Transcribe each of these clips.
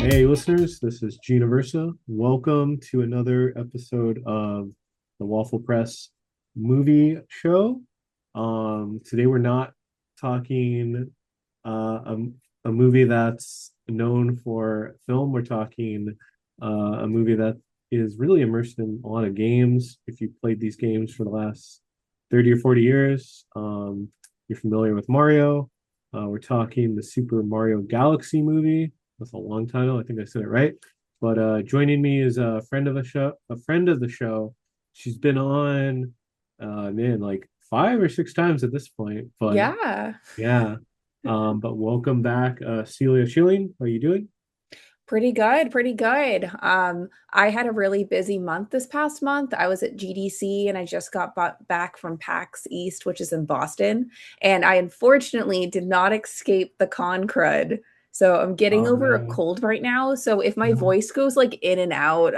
Hey, listeners, this is Gina Versa. Welcome to another episode of the Waffle Press movie show. Today we're not talking a movie that's known for film. We're talking a movie that is really immersed in a lot of games. If you've played these games for the last 30 or 40 years, you're familiar with Mario. We're talking the Super Mario Galaxy movie. That's a long title. I think I said it right. But joining me is a friend of the show. A friend of the show. She's been on, man, like five or six times at this point. But Yeah, yeah, but welcome back, Celia Schilling. How are you doing? pretty good, pretty good. I had a really busy month this past month. I was at GDC and I just got back from PAX East, which is in Boston, and I unfortunately did not escape the con crud. So I'm getting Oh over a no, cold right now. So if my no, voice goes like in and out,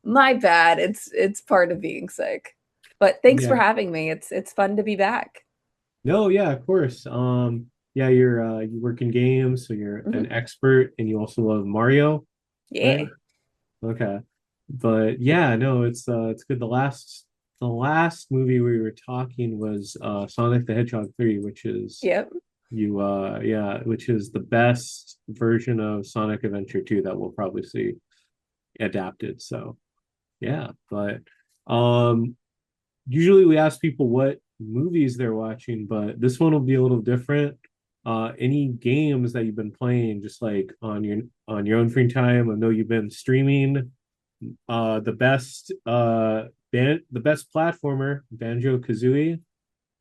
my bad. It's part of being sick. But thanks for yeah, having me. It's fun to be back. no, yeah, of course. Yeah, you work in games, so you're Mhm. an expert, and you also love Mario, right? Yeah. Okay. But yeah, no, it's good. The last movie we were talking was Sonic the Hedgehog 3, which is Yep. which is the best version of Sonic Adventure 2 that we'll probably see adapted. So yeah, but um usually we ask people what movies they're watching, but this one will be a little different. Any games that you've been playing just like on your own free time. I know you've been streaming the best platformer, Banjo Kazooie,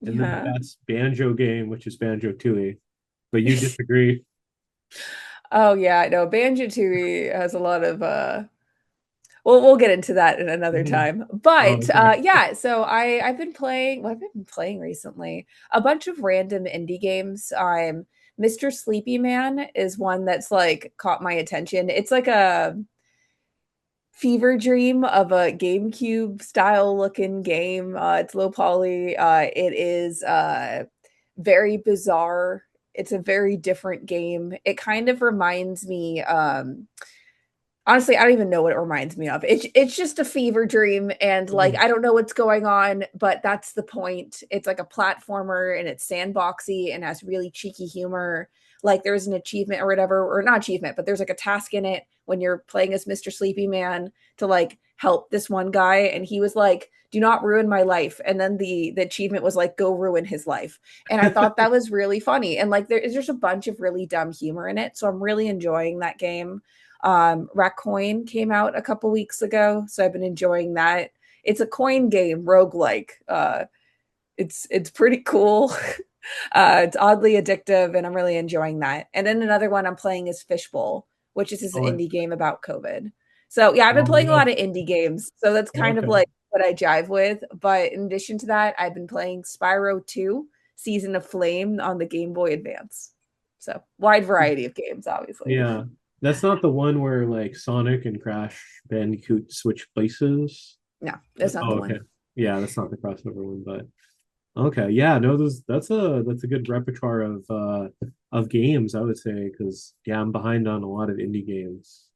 and then the Yeah. best banjo game, which is Banjo Tooie. But you disagree. Oh yeah, no, Banjo-Tooie has a lot of we'll get into that in another Mhm. time. Oh, But okay. yeah, so I've been playing what have I been playing recently? A bunch of random indie games. Mr. Sleepy Man is one that's like caught my attention. It's like a fever dream of a GameCube style looking game. It's low poly. It is very bizarre. It's a very different game. It kind of reminds me honestly, I don't even know what it reminds me of. It's just a fever dream, and like Mhm. I don't know what's going on, but that's the point. It's like a platformer, and it's sandboxy and has really cheeky humor. Like there's an achievement or whatever, or not achievement, but there's like a task in it when you're playing as Mr. Sleepy Man to like help this one guy, and he was like, "Do not ruin my life." And then the achievement was like, "Go ruin his life." And I thought that was really funny, and like there's just a bunch of really dumb humor in it, so I'm really enjoying that game. Racoin came out a couple weeks ago, so I've been enjoying that. It's a coin game, roguelike. It's pretty cool. It's oddly addictive, and I'm really enjoying that. And then another one I'm playing is Fishbowl, which is this Oh, indie game about COVID. So yeah, I've been oh playing a lot no. of indie games, so that's kind of Okay. like what I jive with. But in addition to that, I've been playing Spyro 2 Season of Flame on the Game Boy Advance. So wide variety of games, obviously. Yeah. That's not the one where like Sonic and Crash Bandicoot switch places. No, that's not Oh, the okay. one. Yeah, that's not the crossover one, but okay. Yeah, no, that's a good repertoire of games, I would say, because yeah, I'm behind on a lot of indie games.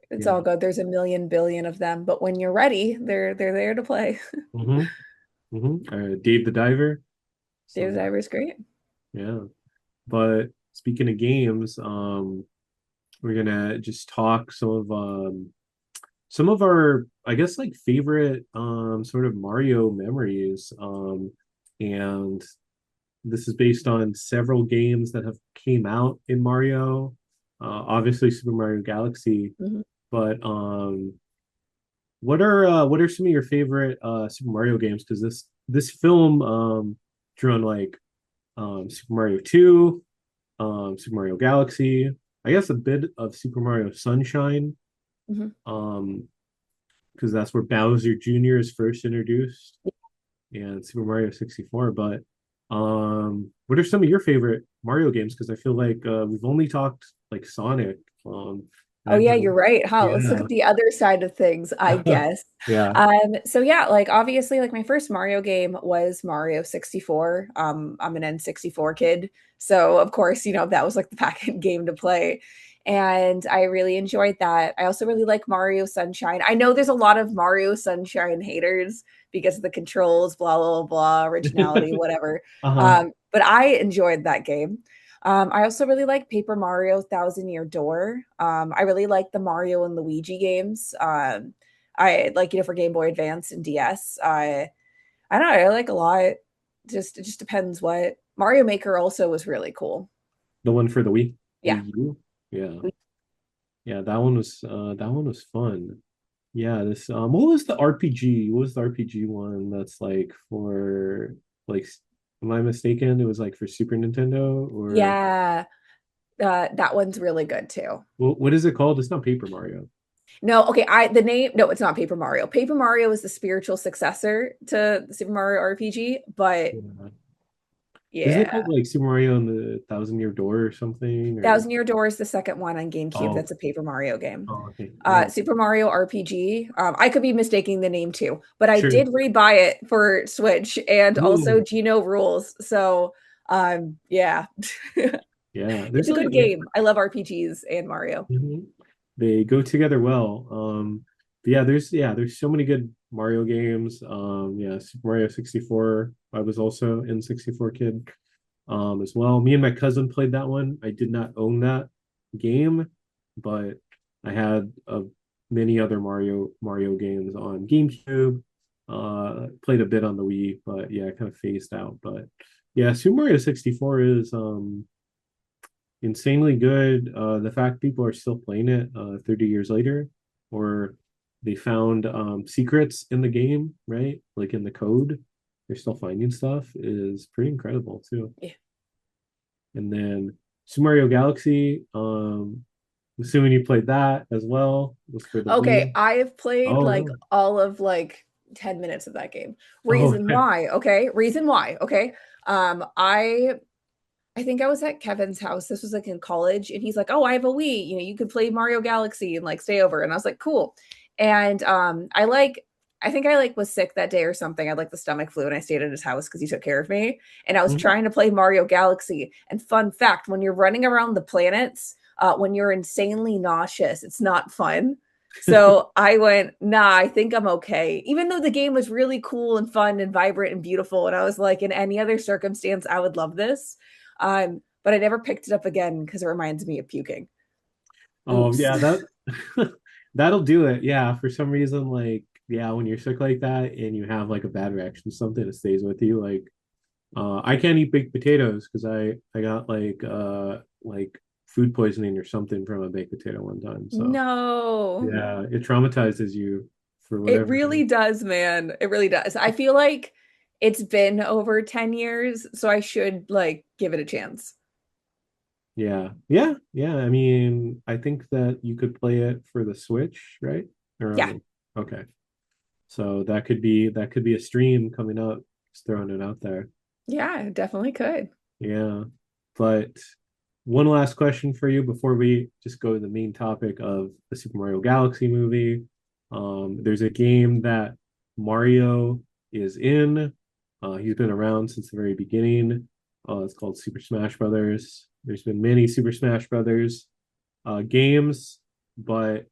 It's Yeah. all good. There's a million billion of them, but when you're ready, they're there to play. Dave the Diver. David So Diver's great. yeah. But speaking of games, we're gonna just talk some of our, I guess, like favorite sort of Mario memories. And this is based on several games that have came out in Mario. Obviously Super Mario Galaxy, Mhm. but what are some of your favorite Super Mario games? Because this film drew on like Super Mario 2, Super Mario Galaxy, I guess a bit of Super Mario Sunshine, Mhm. um, because that's where Bowser Jr. is first introduced, and Super Mario 64. But what are some of your favorite Mario games? Because I feel like we've only talked like Sonic, and Oh I've yeah, been you're right. Huh? Let's look yeah, at the other side of things, I guess. yeah, So yeah, like obviously like my first Mario game was Mario 64. I'm an N64 kid. So of course, that was like the packet game to play. and I really enjoyed that. I also really like Mario Sunshine. I know there's a lot of Mario Sunshine haters because of the controls, blah blah blah, originality, whatever. Uh-huh. But I enjoyed that game. I also really like Paper Mario Thousand Year Door. I really like the Mario and Luigi games. I like, for Game Boy Advance and DS. I don't know, I like a lot. Just it just depends what. Mario Maker also was really cool. The one for the Wii, Yeah. Wii U. Yeah. Yeah, that one was fun. Yeah, this what was the RPG? What was the RPG one that's like for like am I mistaken? It was like for Super Nintendo or Yeah. That one's really good too. what is it called? It's not Paper Mario. No, okay, the name, no, it's not Paper Mario. Paper Mario is the spiritual successor to the Super Mario RPG, but Yeah. Isn't it yeah. called like Super Mario and the Thousand Year Door or something? Or Thousand Year Door is the second one on GameCube. oh, That's a Paper Mario game. oh, okay. Yeah. Super Mario RPG. I could be mistaking the name too, but I Sure. did rebuy it for Switch and also Ooh. Geno Rules. So, yeah, Yeah. it's There's a like good game. I love RPGs and Mario. mhm. They go together well. But yeah, there's so many good Mario games. Yeah, Super Mario 64. I was also in 64 kid as well. Me and my cousin played that one. I did not own that game, but I had many other Mario games on GameCube. Played a bit on the Wii, but yeah, kind of phased out. But yeah, Super Mario 64 is insanely good. The fact people are still playing it 30 years later, or they found secrets in the game, right? Like in the code, they're still finding stuff is pretty incredible too. Yeah. And then Super Mario Galaxy, assuming you played that as well, was for the Okay, Wii. I have played Oh, like no. all of like 10 minutes of that game. Oh, Reason why, okay? Reason why, okay? I think I was at Kevin's house. This was like in college, and he's like, "Oh, I have a Wii. You could play Mario Galaxy and like stay over." And I was like, "Cool." And I think I like was sick that day or something. I had like the stomach flu, and I stayed at his house because he took care of me. And I was mhm. trying to play Mario Galaxy. And fun fact, when you're running around the planets, when you're insanely nauseous, it's not fun. So I went, nah, I think I'm okay. Even though the game was really cool and fun and vibrant and beautiful, and I was like, in any other circumstance, I would love this. But I never picked it up again because it reminds me of puking. Oh, Oops. yeah, that that'll do it. Yeah, for some reason, like, yeah, when you're sick like that and you have like a bad reaction to something, it stays with you. Like, I can't eat baked potatoes because I got like food poisoning or something from a baked potato one time. So No. yeah, it traumatizes you for It whatever. really does, man. It really does. I feel like it's been over 10 years, so I should like give it a chance. Yeah, yeah, yeah. I mean, I think that you could play it for the Switch, right? Or on Yeah. the okay. So that could be a stream coming up. Just throwing it out there. Yeah, it definitely could. Yeah. But one last question for you before we just go to the main topic of the Super Mario Galaxy movie. There's a game that Mario is in. He's been around since the very beginning. It's called Super Smash Brothers. There's been many Super Smash Brothers games, but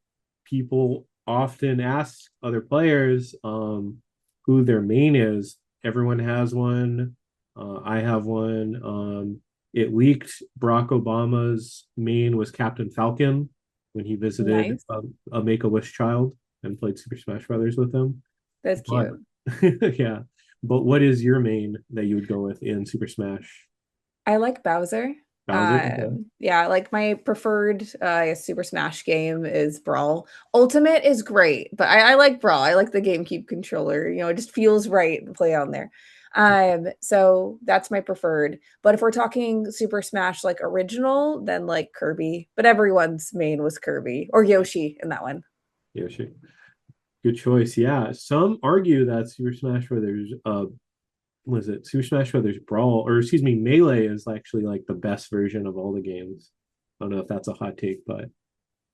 people often ask other players who their main is. Everyone has one. I have one. It leaked Barack Obama's main was Captain Falcon when he visited Nice. a Make-A-Wish child and played Super Smash Brothers with them. That's But cute. yeah, but what is your main that you would go with in Super Smash? I like Bowser. Bowser? Okay. Yeah, like my preferred Super Smash game is Brawl. Ultimate is great, but I like Brawl. I like the GameCube controller. It just feels right to play on there. So that's my preferred. But if we're talking Super Smash like original, then like Kirby. But everyone's main was Kirby or Yoshi in that one. Yoshi. Good choice. Yeah. Some argue that Super Smash Brothers was it Super Smash Brothers Brawl or excuse me, Melee is actually like the best version of all the games. I don't know if that's a hot take, but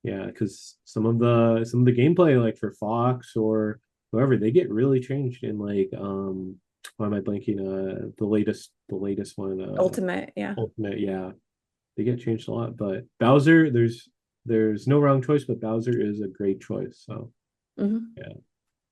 yeah, because some of the gameplay like for Fox or whoever, they get really changed in like why am I blanking? The latest one, Ultimate, yeah. Ultimate, yeah. They get changed a lot. But Bowser, there's there's no wrong choice, but Bowser is a great choice. So Hmm. yeah.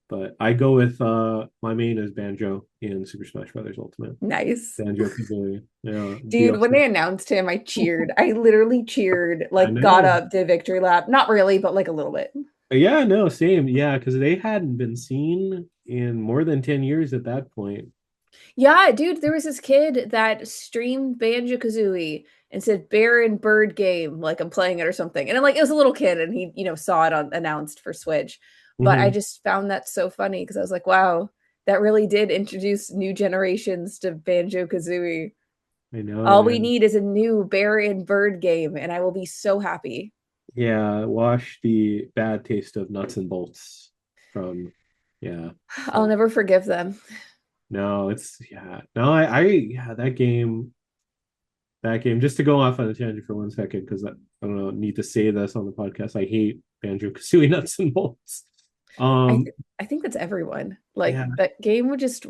But I go with my main is Banjo in Super Smash Brothers Ultimate. Nice. Banjo Kazooie. Yeah, Dude, when DLC. they announced him, I cheered. I literally cheered, I like got know. up, did victory lap. Not really, but like a little bit. Yeah, no, same. Yeah, because they hadn't been seen in more than 10 years at that point. Yeah, dude, there was this kid that streamed Banjo-Kazooie and said bear and bird game, like I'm playing it or something. And I'm like, it was a little kid and he, saw it on announced for Switch. But I Hmm. just found that so funny because I was like, wow, that really did introduce new generations to Banjo-Kazooie. I know, All we man. need is a new bear and bird game, and I will be so happy. Yeah, wash the bad taste of nuts and bolts from, yeah. I'll So never forgive them. no, it's yeah. No, yeah, that game, just to go off on a tangent for 1 second, because I don't know, need to say this on the podcast. I hate Banjo Kazooie nuts and bolts. I Um, th- I think that's everyone. Like yeah, that game would just,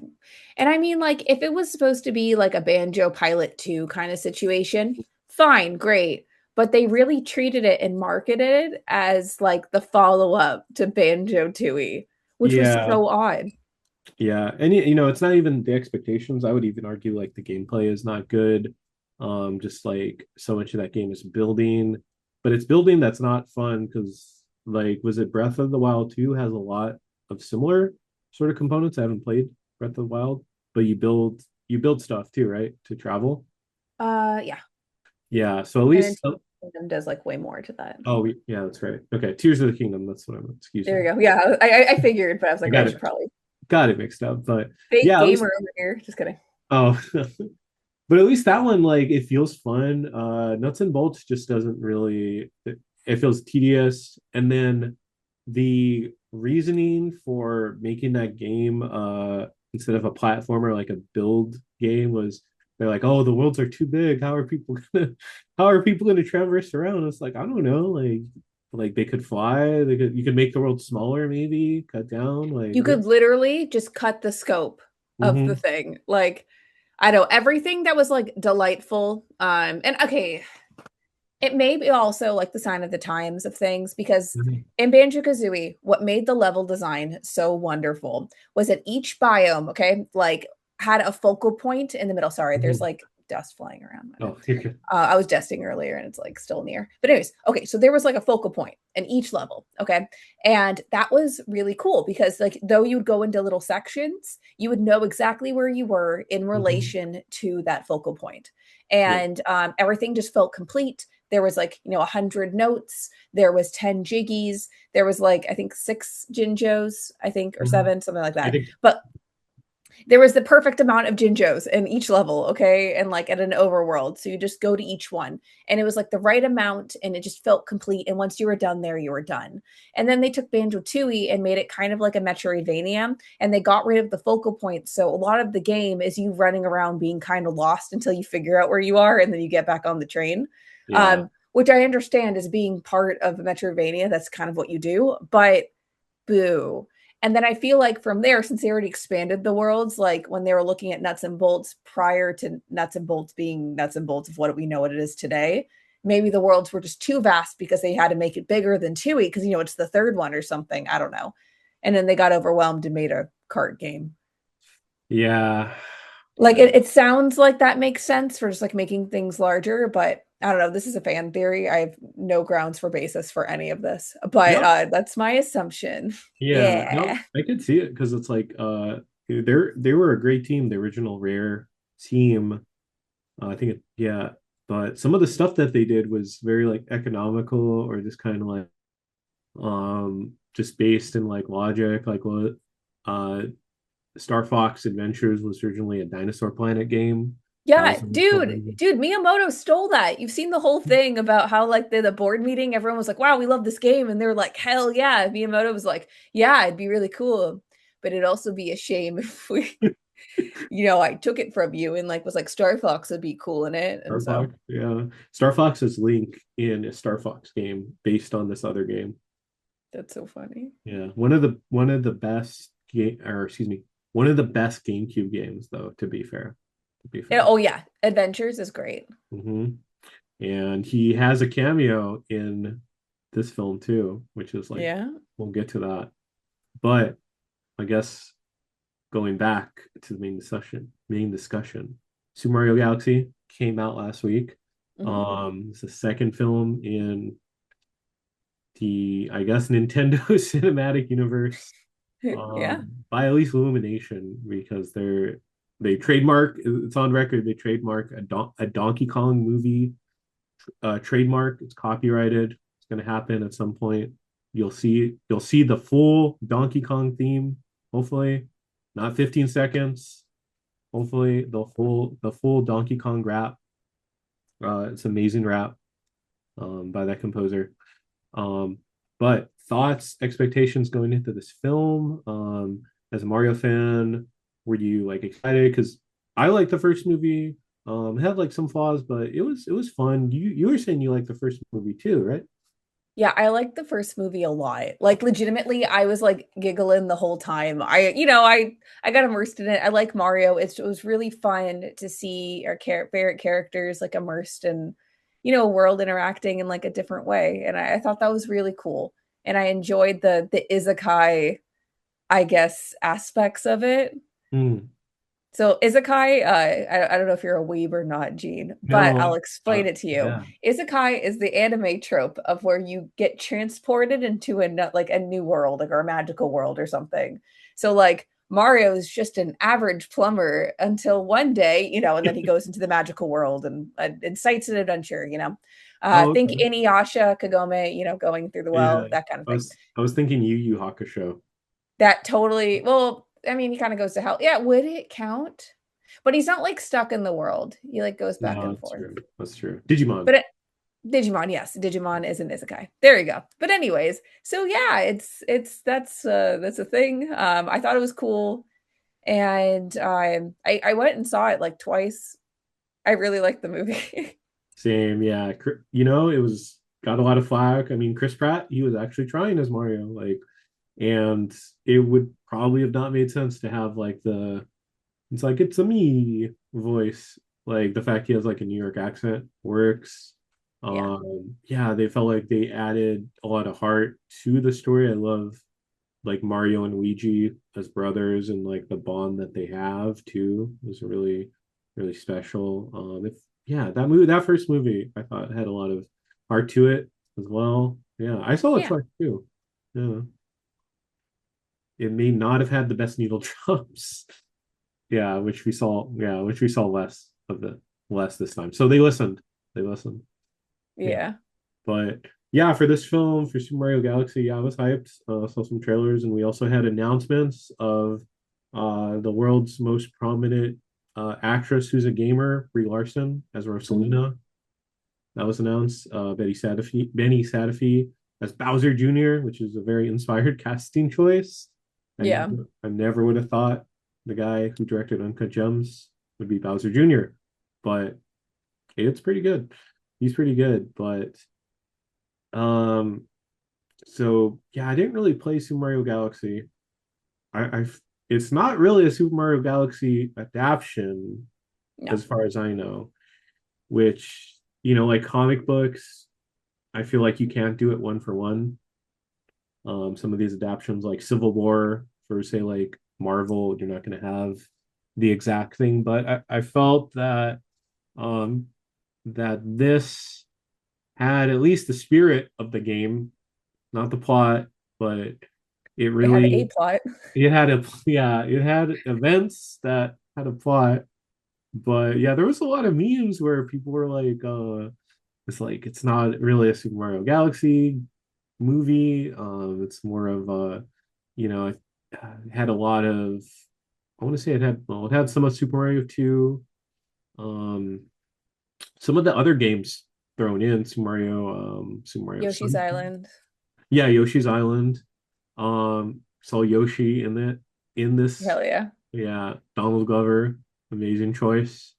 and I mean, like if it was supposed to be like a Banjo Pilot 2 kind of situation, fine, great. But they really treated it and marketed it as like the follow-up to Banjo Tooie, which was yeah, so odd. yeah. And it's not even the expectations. I would even argue like the gameplay is not good. Just like so much of that game is building, but it's building that's not fun because like was it Breath of the Wild 2 has a lot of similar sort of components. I haven't played Breath of the Wild, but you build stuff too, right? To travel. Yeah. Yeah, so at And then least Kingdom does like way more to that. yeah, that's right. Okay, Tears of the Kingdom, that's what I meant. Excuse There me. we go. Yeah, I figured, but I was I like, I got should it probably got it mixed up, but fake yeah, at least gamer over here. Just kidding. oh but at least that one, like, it feels fun. Nuts and Bolts just doesn't really. It feels tedious, and then the reasoning for making that game, instead of a platformer, like a build game, was they're like, oh, the worlds are too big. How are people gonna traverse around? It's like I don't know, like they could fly. You could make the world smaller, maybe cut down. Like, You could literally just cut the scope of the mm-hmm, thing. Like, I know everything that was like delightful. And okay, it may be also like the sign of the times of things because mm-hmm, in Banjo Kazooie, what made the level design so wonderful was that each biome, okay, like had a focal point in the middle. Sorry, there's mm-hmm. like dust flying around. Oh, you're good. I was dusting earlier and it's like still near. But anyways, okay, so there was like a focal point in each level, okay? And that was really cool because like though you would go into little sections, you would know exactly where you were in Mm-hmm. relation to that focal point. Yeah. And everything just felt complete. There was like, 100 notes, there was 10 jiggies, there was like I think 6 Jinjos, I think, or Mhm. 7, something like I that. think But there was the perfect amount of Jinjos in each level, okay? And like at an overworld. So you just go to each one. And it was like the right amount and it just felt complete. And once you were done there, you were done. And then they took Banjo Tooie and made it kind of like a Metroidvania. And they got rid of the focal points. So a lot of the game is you running around being kind of lost until you figure out where you are and then you get back on the train. yeah. Which I understand as being part of a Metroidvania. That's kind of what you do. But boo. And then I feel like from there, since they already expanded the worlds, like when they were looking at nuts and bolts prior to nuts and bolts being nuts and bolts of what we know what it is today, maybe the worlds were just too vast because they had to make it bigger than Tui because it's the third one or something. I don't know. And then they got overwhelmed and made a cart game. Yeah. Like Yeah. it sounds like that makes sense for just like making things larger, but I don't know. This is a fan theory. I have no grounds for basis for any of this, but No. that's my assumption. Yeah. No, Yeah. I could see it because it's like they were a great team, the original Rare team. I think yeah, but some of the stuff that they did was very like economical or just kind of like just based in like logic, like what uh Star Fox Adventures was originally a Dinosaur Planet game. That was Yeah, the original dude, version. Miyamoto stole that. You've seen the whole thing about how like the board meeting, everyone was like, "Wow, we love this game," and they're like, "Hell yeah!" Miyamoto was like, "Yeah, it'd be really cool, but it'd also be a shame if we, I took it from you and like was like Star Fox would be cool in it." And Star so Fox, yeah. Star Fox is Link in a Star Fox game based on this other game. that's so funny. Yeah, one of the best game, or excuse me, one of the best GameCube games, though. To be fair, to be And, fair. oh yeah, Adventures is great. Hmm. And he has a cameo in. this film too, which is like Yeah. we'll get to that. But I guess going back to the main discussion, Super Mario Galaxy came out last week. Mhm. It's the second film in the, I guess, Nintendo cinematic universe, Yeah. by at least Illumination, because they trademark, it's on record, they trademark a Donkey Kong movie, trademark. It's copyrighted. It's going to happen at some point. You'll see the full Donkey Kong theme, hopefully, not 15 seconds. Hopefully, the full Donkey Kong rap. It's amazing rap, by that composer. Um, but thoughts, expectations going into this film. As a Mario fan, were you like excited? Because I like the first movie. It had like some flaws, but it was fun. You were saying you liked the first movie too, right? Yeah, I like the first movie a lot. Like legitimately, I was like giggling the whole time. I got immersed in it. I like Mario. It was really fun to see our favorite characters like immersed in, a world interacting in like a different way. And I thought that was really cool. And I enjoyed the isekai, I guess, aspects of it. Hmm. So isekai, I don't know if you're a weeb or not, Gene, but No, I'll explain it to you. yeah. Isekai is the anime trope of where you get transported into like a new world, like or a magical world or something. So like Mario is just an average plumber until one day, and then he goes into the magical world and incites an adventure. Oh, Think okay. Inuyasha, Kagome, going through the Yeah. well, that kind of I thing. was I was thinking Yu Yu Hakusho. That totally, well, I mean, he kind of goes to hell. Yeah, would it count? But he's not like stuck in the world. He like goes back No, and that's forth. true. That's true. Digimon. But Digimon, yes, Digimon is an isekai. There you go. But anyways, so yeah, it's that's a thing. I thought it was cool, and I went and saw it like twice. I really liked the movie. Same, yeah. It was got a lot of flack. I mean, Chris Pratt, he was actually trying as Mario, like, and it would probably have not made sense to have like it's like it's a me voice. Like the fact he has like a New York accent works. Yeah, Yeah, they felt like they added a lot of heart to the story. I love like Mario and Luigi as brothers and like the bond that they have too was really, really special. If Yeah, that first movie I thought had a lot of heart to it as well. Yeah, I saw it yeah, twice too. Yeah, it may not have had the best needle drops. Yeah, which we saw less this time. So they listened. They listened. Yeah. yeah, But yeah, for this film, for Super Mario Galaxy, yeah, I was hyped. Saw some trailers, and we also had announcements of the world's most prominent actress who's a gamer, Brie Larson, as hmm, Rosalina. That was announced. Benny Safdie as Bowser Jr., which is a very inspired casting choice. yeah, I never would have thought the guy who directed Uncut Gems would be Bowser Jr., but it's pretty good. He's pretty good, but um, so yeah, I didn't really play Super Mario Galaxy. I've It's not really a Super Mario Galaxy adaptation, no, as far as I know, which, like comic books, I feel like you can't do it one for one. Some of these adaptations, like Civil War, for say like Marvel, you're not going to have the exact thing, but I felt um, that this had at least the spirit of the game, not the plot, but it it had a really plot. it had events that had a plot. But yeah, there was a lot of memes where people were like, it's not really a Super Mario Galaxy movie. It's more of it had a lot of, I want to say it had some of Super Mario 2, um, some of the other games thrown in, Super Mario Yoshi's Sun. Island. Yeah, Yoshi's Island. Saw Yoshi in this. Hell yeah. Yeah, Donald Glover, amazing choice.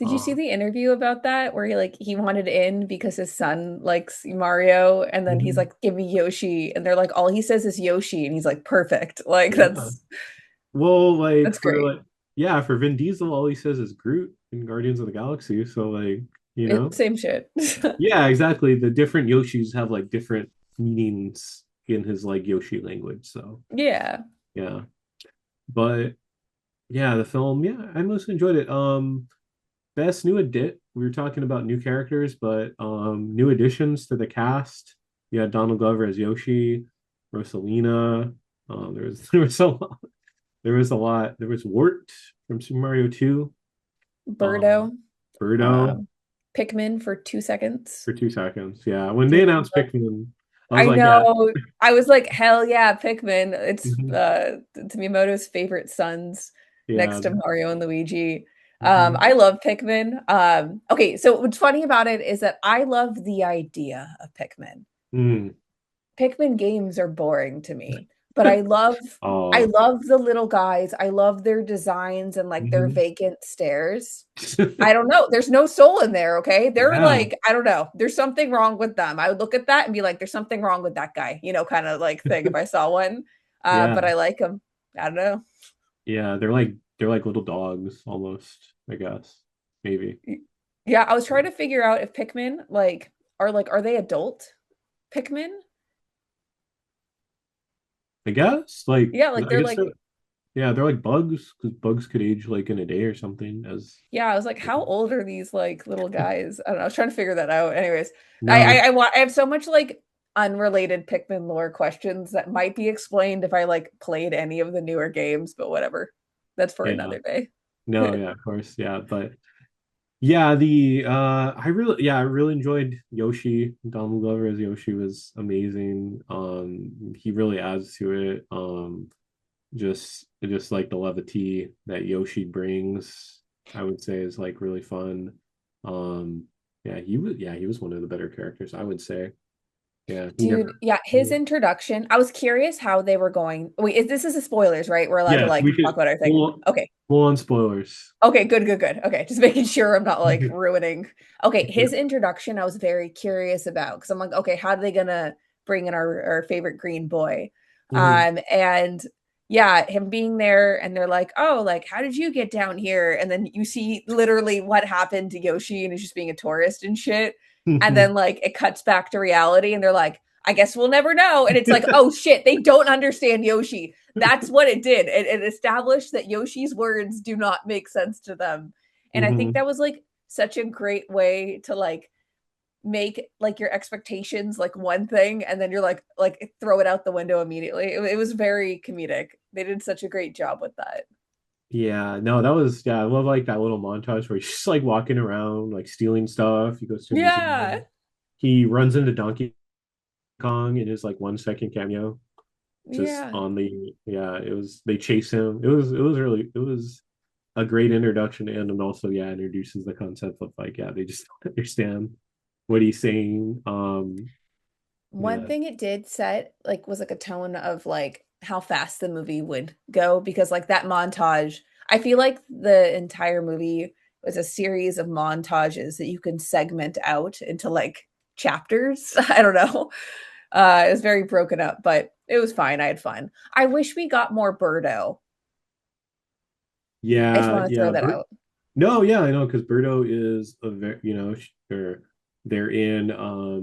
Did you see Um, the interview about that where he wanted in because his son likes Mario and then he's mhm. like, give me Yoshi, and they're like, all he says is Yoshi and he's like, perfect. Like Yeah. Well, like that's great. for Vin Diesel, all he says is Groot in Guardians of the Galaxy. So like, you know? Same shit. Yeah, exactly. The different Yoshis have like different meanings in his like Yoshi language. So Yeah. yeah. But yeah, the film, yeah, I mostly enjoyed it. Best new addition. We were talking about new characters, but new additions to the cast. You had Donald Glover as Yoshi, Rosalina. There was there was a lot. There was a lot. There was Wart from Super Mario 2. Um, Birdo. Birdo Um, Pikmin for 2 seconds. for 2 seconds. Yeah, when they Did announced Pikmin, I was I like, yeah, know. I was like, hell yeah, Pikmin. It's mhm, Miyamoto's favorite sons yeah, next to Mario and Luigi. mhm, I love Pikmin. Okay, so what's funny about it is that I love the idea of Pikmin. mm. Pikmin games are boring to me, but I Oh, love the little guys. I love their designs and like their mhm. vacant stares. I don't know. There's no soul in there, okay? They're Yeah, like, I don't know. There's something wrong with them. I would look at that and be like, there's something wrong with that guy, kind of like thing if I saw one. yeah, But I like him. I don't know. yeah. They're like little dogs almost, I guess. Maybe. Yeah, I was trying to figure out if Pikmin are they adult Pikmin? I guess like Yeah, like I they're guess like they're, yeah, they're like bugs because bugs could age like in a day or something. As yeah, I was like, how old are these like little guys? I don't know. I was trying to figure that out. Anyways, no, I have so much like unrelated Pikmin lore questions that might be explained if I like played any of the newer games, but whatever. That's for yeah, another day. no, yeah, of course, yeah, but yeah, the I really enjoyed Yoshi. Donald Glover as Yoshi was amazing. He really adds to it. Just like the levity that Yoshi brings, I would say is like really fun. Um, yeah, he was one of the better characters, I would say. Yeah, he Dude, never. yeah, his introduction. I was curious how they were going. Wait, this is a spoilers, right? We're allowed to Yes, like we talk could about our thing. Okay. full on spoilers. Okay, good, good, good. Okay, just making sure I'm not like Yeah. ruining. Okay, his introduction I was very curious about because I'm like, okay, how are they gonna bring in our favorite green boy? Mhm. And yeah, him being there and they're like, oh, like, how did you get down here? And then you see literally what happened to Yoshi and he's just being a tourist and shit. And then like it cuts back to reality and they're like, I guess we'll never know. And it's like, oh shit, they don't understand Yoshi. That's what it did. It established that Yoshi's words do not make sense to them. And I think Mhm. that was like such a great way to like make like your expectations like one thing and then you're like throw it out the window immediately. It was very comedic. They did such a great job with that. Yeah, no, that was I love like that little montage where he's just like walking around, like stealing stuff. He goes to a Yeah. museum. He runs into Donkey Kong in his like 1 second cameo, just Yeah. on the yeah, it was they chase him. It was a great introduction and also yeah, introduces the concept of like, yeah, they just don't understand what he's saying. One Yeah. thing it did set like was like a tone of like how fast the movie would go because like that montage, I feel like the entire movie was a series of montages that you can segment out into like chapters. I don't know. It was very broken up, but it was fine. I had fun. I wish we got more Birdo. I just Yeah, want to throw yeah. that out. No, yeah, I know because Birdo is a very, they're in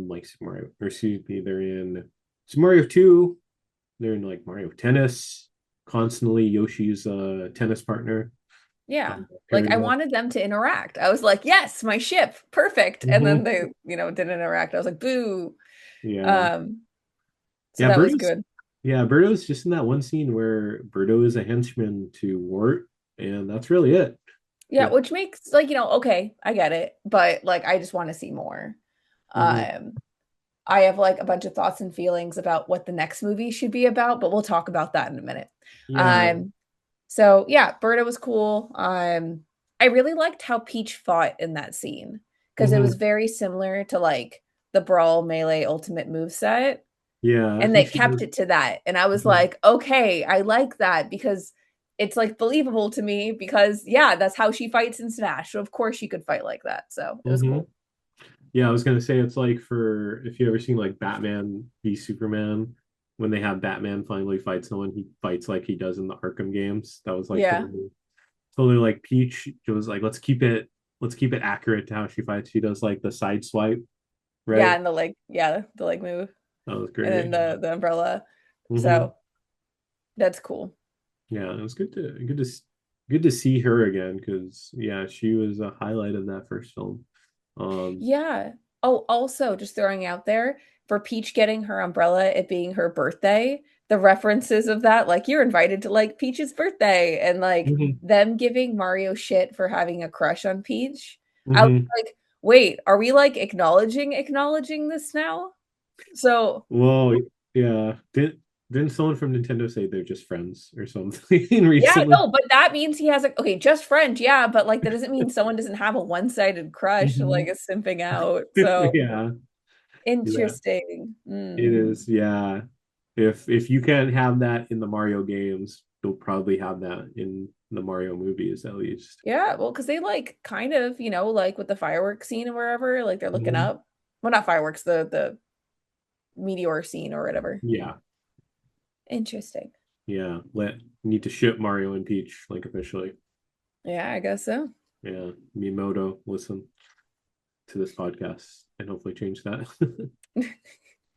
like Super Mario, or excuse me, they're in Super Mario 2, they're in like Mario Tennis, constantly Yoshi's tennis partner, Yeah. Like paired I with. wanted them to interact. I was like, yes, my ship, perfect. And then Hmm. they, didn't interact. I was like, boo. Yeah. Um, so Yeah, that was Birdo's good. yeah, Birdo's just in that one scene where Birdo is a henchman to Wart, and that's really it. Yeah, Yeah. which makes like, okay, I get it, but like I just want to see more. Hmm. Um, I have like a bunch of thoughts and feelings about what the next movie should be about, but we'll talk about that in a minute. Yeah. Um, so yeah, Berta was cool. I really liked how Peach fought in that scene because it was Hmm. very similar to like the Brawl Melee Ultimate moveset, Yeah, I and think they she kept was. it to that. And I was Mhm. like, okay, I like that because it's like believable to me because yeah, that's how she fights in Smash. So of course she could fight like that. So it was Hmm. cool. Yeah, I was gonna say it's like for if you ever seen like Batman v Superman, when they have Batman finally fight someone, he fights like he does in the Arkham games. That was like Yeah. totally like Peach. It was like let's keep it. let's keep it accurate to how she fights. She does like the side swipe, Yeah, right? and the leg, yeah, the leg move, That was and great. then the umbrella. Hmm. So that's cool. Yeah, it was good to see her again because yeah, she was a highlight of that first film. Um, Yeah. Oh, also, just throwing out there for Peach getting her umbrella, it being her birthday, the references of that, like you're invited to like Peach's birthday, and like mhm, them giving Mario shit for having a crush on Peach. I was mhm. like, wait, are we like acknowledging this now? So Well, yeah. Didn't someone from Nintendo say they're just friends or something yeah, recently? no, but that means he has a okay, just friend, yeah, but like that doesn't mean someone doesn't have a one-sided crush, like Mhm. is simping out. So Yeah, yeah. interesting. It Mm. is, yeah. If you can't have that in the Mario games, you'll probably have that in the Mario movies at least. Yeah, well, because they like kind of, like with the fireworks scene or wherever, like they're looking Mhm. up. Well, not fireworks, the meteor scene or whatever. Yeah, Interesting. yeah. Need to ship Mario and Peach like officially. Yeah, I guess so. Yeah, Miyamoto, listen to this podcast and hopefully change that.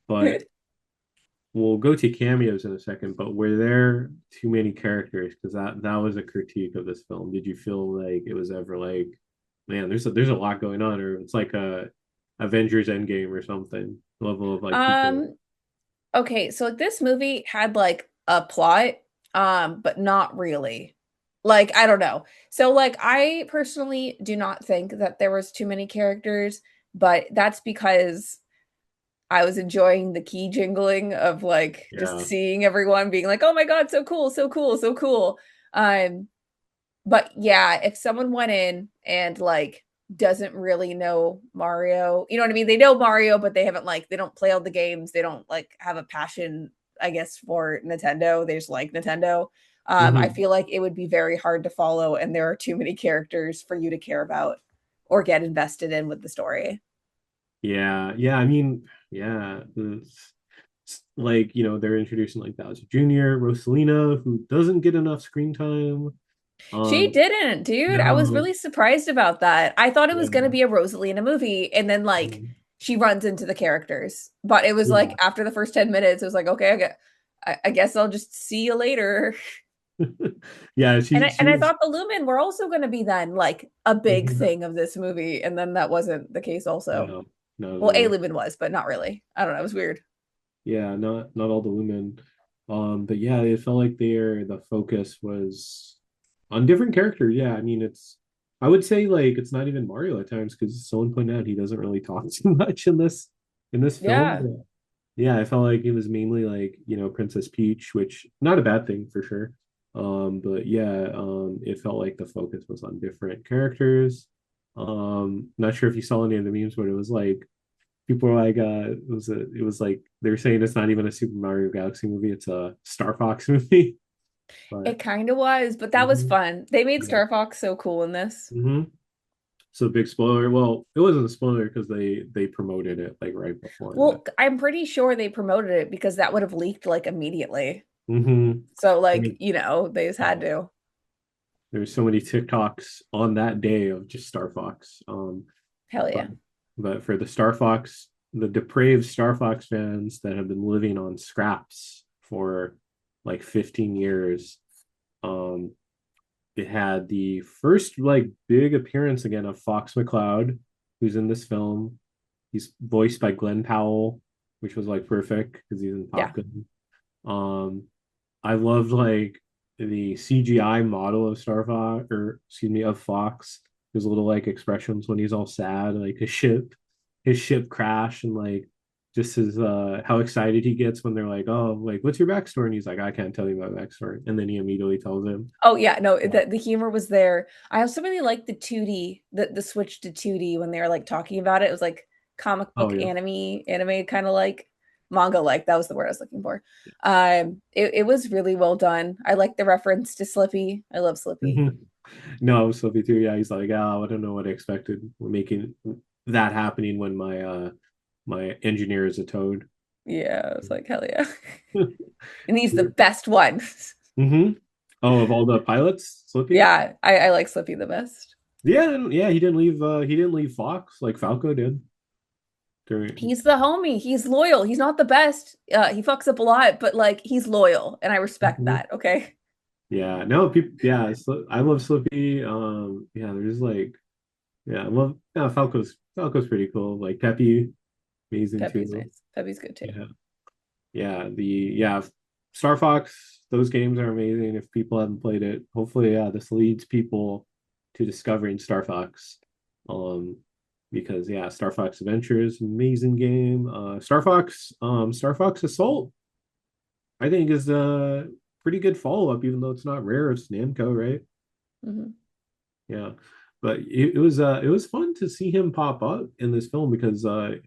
But we'll go to cameos in a second. But were there too many characters? Because that was a critique of this film. Did you feel like it was ever like, man, there's a lot going on, or it's like a Avengers Endgame or something level of like people. Um, okay, so like this movie had like a plot, but not really. Like, I don't know. So like I personally do not think that there was too many characters, but that's because I was enjoying the key jingling of like just Yeah. seeing everyone being like, "Oh my God, so cool, so cool, so cool." Um, but yeah, if someone went in and like doesn't really know Mario, you know what I mean? They know Mario, but they don't play all the games. They don't like have a passion, I guess, for Nintendo. They just like Nintendo. I Hmm. feel like it would be very hard to follow, and there are too many characters for you to care about or get invested in with the story. Yeah. Yeah. I mean, yeah. It's like, they're introducing like Bowser Jr., Rosalina, who doesn't get enough screen time. She Um, didn't, dude. I was no. really surprised about that. I thought it was going to Yeah. be a Rosalina movie, and then like Mhm. she runs into the characters. But it was like Yeah. after the first 10 minutes, it was like, okay, I guess I'll just see you later. Yeah, And she I was. thought the Lumen were also going to be then like a big Mhm. thing of this movie, and then that wasn't the case. Also, No, not at well, a all. Lumen was, but not really. I don't know. It was weird. Yeah, not all the women. But yeah, it felt like the focus was on different characters. Yeah, I mean I would say like it's not even Mario at times because someone pointed out he doesn't really talk too much in this film. Yeah. But yeah, I felt like it was mainly like, Princess Peach, which not a bad thing for sure. But yeah, it felt like the focus was on different characters. Not sure if you saw any of the memes, but it was like people were like, it was like they were saying it's not even a Super Mario Galaxy movie, it's a Star Fox movie. But It kind of was, but that was mhm, fun. They made yeah. Star Fox so cool in this. Hmm. So big spoiler. Well, it wasn't a spoiler because they promoted it like right before that. Well, I'm pretty sure they promoted it because that would have leaked like immediately. Hmm. So like, And they just had yeah, to. there's so many TikToks on that day of just Star Fox. Hell But yeah. for the Star Fox, the depraved Star Fox fans that have been living on scraps for like 15 years, um, it had the first like big appearance again of Fox McCloud, who's in this film. He's voiced by Glenn Powell, which was like perfect because he's in Yeah. Top Gun. Um, I loved like the CGI model of Star Fox, or excuse me, of Fox. His little like expressions when he's all sad, like his ship crashed, and like just his how excited he gets when they're like, oh, like what's your backstory? And he's like, I can't tell you my backstory, and then he immediately tells him. Oh yeah, no, the humor was there. I also really liked the 2D, the switch to 2D when they were like talking about it. It was like comic Oh book yeah. anime kind of like manga like. That was the word I was looking for. It was really well done. I like the reference to Slippy. I love Slippy. Mhm. No, Sophie too. Yeah, he's like, oh, I don't know what I expected. We're making that happening when my engineer is a toad. Yeah, I was like, hell yeah. And he's the best one. Mm-hmm. Oh, of all the pilots, Slippy? Yeah, I like Slippy the best. Yeah, yeah, he didn't leave Fox like Falco did during. He's the homie. He's loyal. He's not the best. He fucks up a lot, but like he's loyal, and I respect Mhm. that. Okay. Yeah, no, people, yeah, I love Slippy. Yeah, there's like, yeah, I love, yeah, Falco's pretty cool. Like Peppy, amazing Pepe's too. nice. Pepe's good too. Yeah, yeah, Star Fox, those games are amazing. If people haven't played it, hopefully, yeah, this leads people to discovering Star Fox. Um, because yeah, Star Fox Adventures, amazing game. Star Fox Assault, I think is a pretty good follow-up, even though it's not rare, it's Namco, right? Hmm. Yeah. But it was fun to see him pop up in this film because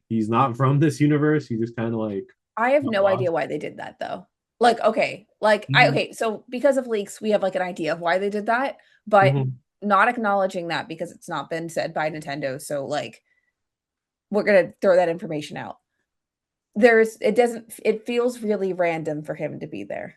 he's not from this universe. He just kind of like I have got no lost. idea why they did that though. Like, okay, Mhm. okay, so because of leaks, we have like an idea of why they did that, but Mhm. not acknowledging that because it's not been said by Nintendo. So like we're gonna throw that information out. It doesn't it feels really random for him to be there,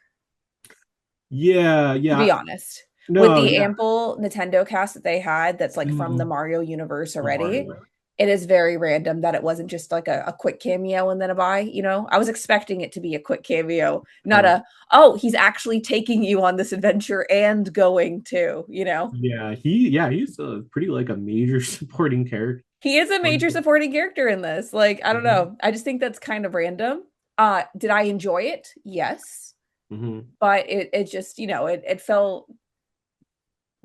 Yeah, to be yeah. honest. With No, the yeah. ample Nintendo cast that they had that's like from the Mhm. Mario universe From already, Mario. it is very random that it wasn't just like a quick cameo and then a bye, you know? I was expecting it to be a quick cameo, not Uh, a, oh, he's actually taking you on this adventure and going to, you know? yeah, he's a pretty like a major supporting character. He is a major supporting character in this. Like, I don't Mhm. know. I just think that's kind of random. Did I enjoy it? Yes. Mhm. But it just, you know, it felt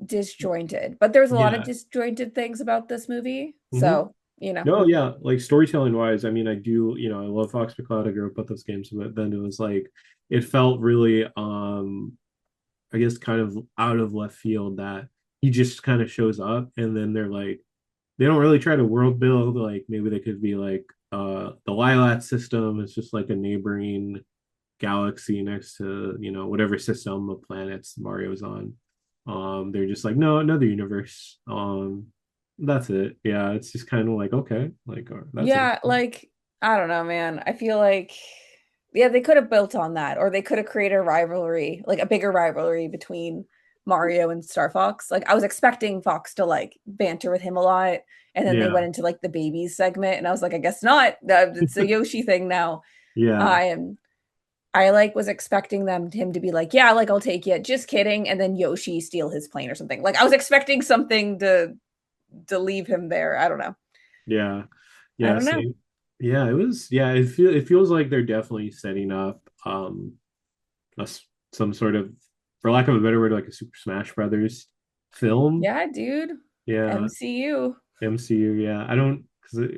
disjointed. But there's a lot of Yeah. disjointed things about this movie. Mhm. So, you know. No, yeah, like storytelling wise, I mean, I do, I love Fox McCloud. I grew up with those games, but then it was like it felt really I guess kind of out of left field that he just kind of shows up and then they're like they don't really try to world build like maybe they could be like the Lilat system is just like a neighboring galaxy next to, whatever system of planets Mario's on. They're just like, no, another universe. That's it. Yeah, it's just kind of like okay, like that's it. Yeah, like I don't know, man. I feel like yeah, they could have built on that or they could have created a rivalry, like a bigger rivalry between Mario and Star Fox. Like I was expecting Fox to like banter with him a lot and then they Yeah. went into like the babies segment and I was like I guess not. It's a Yoshi thing now. Yeah. I am I like was expecting him to be like, "Yeah, like I'll take you." Just kidding and then Yoshi steal his plane or something. Like I was expecting something to leave him there. I don't know. Yeah. I Yeah, don't know. same. Yeah, it feels like they're definitely setting up some sort of, for lack of a better word, like a Super Smash Brothers film. Yeah, dude. Yeah, MCU. MCU. Yeah, I don't because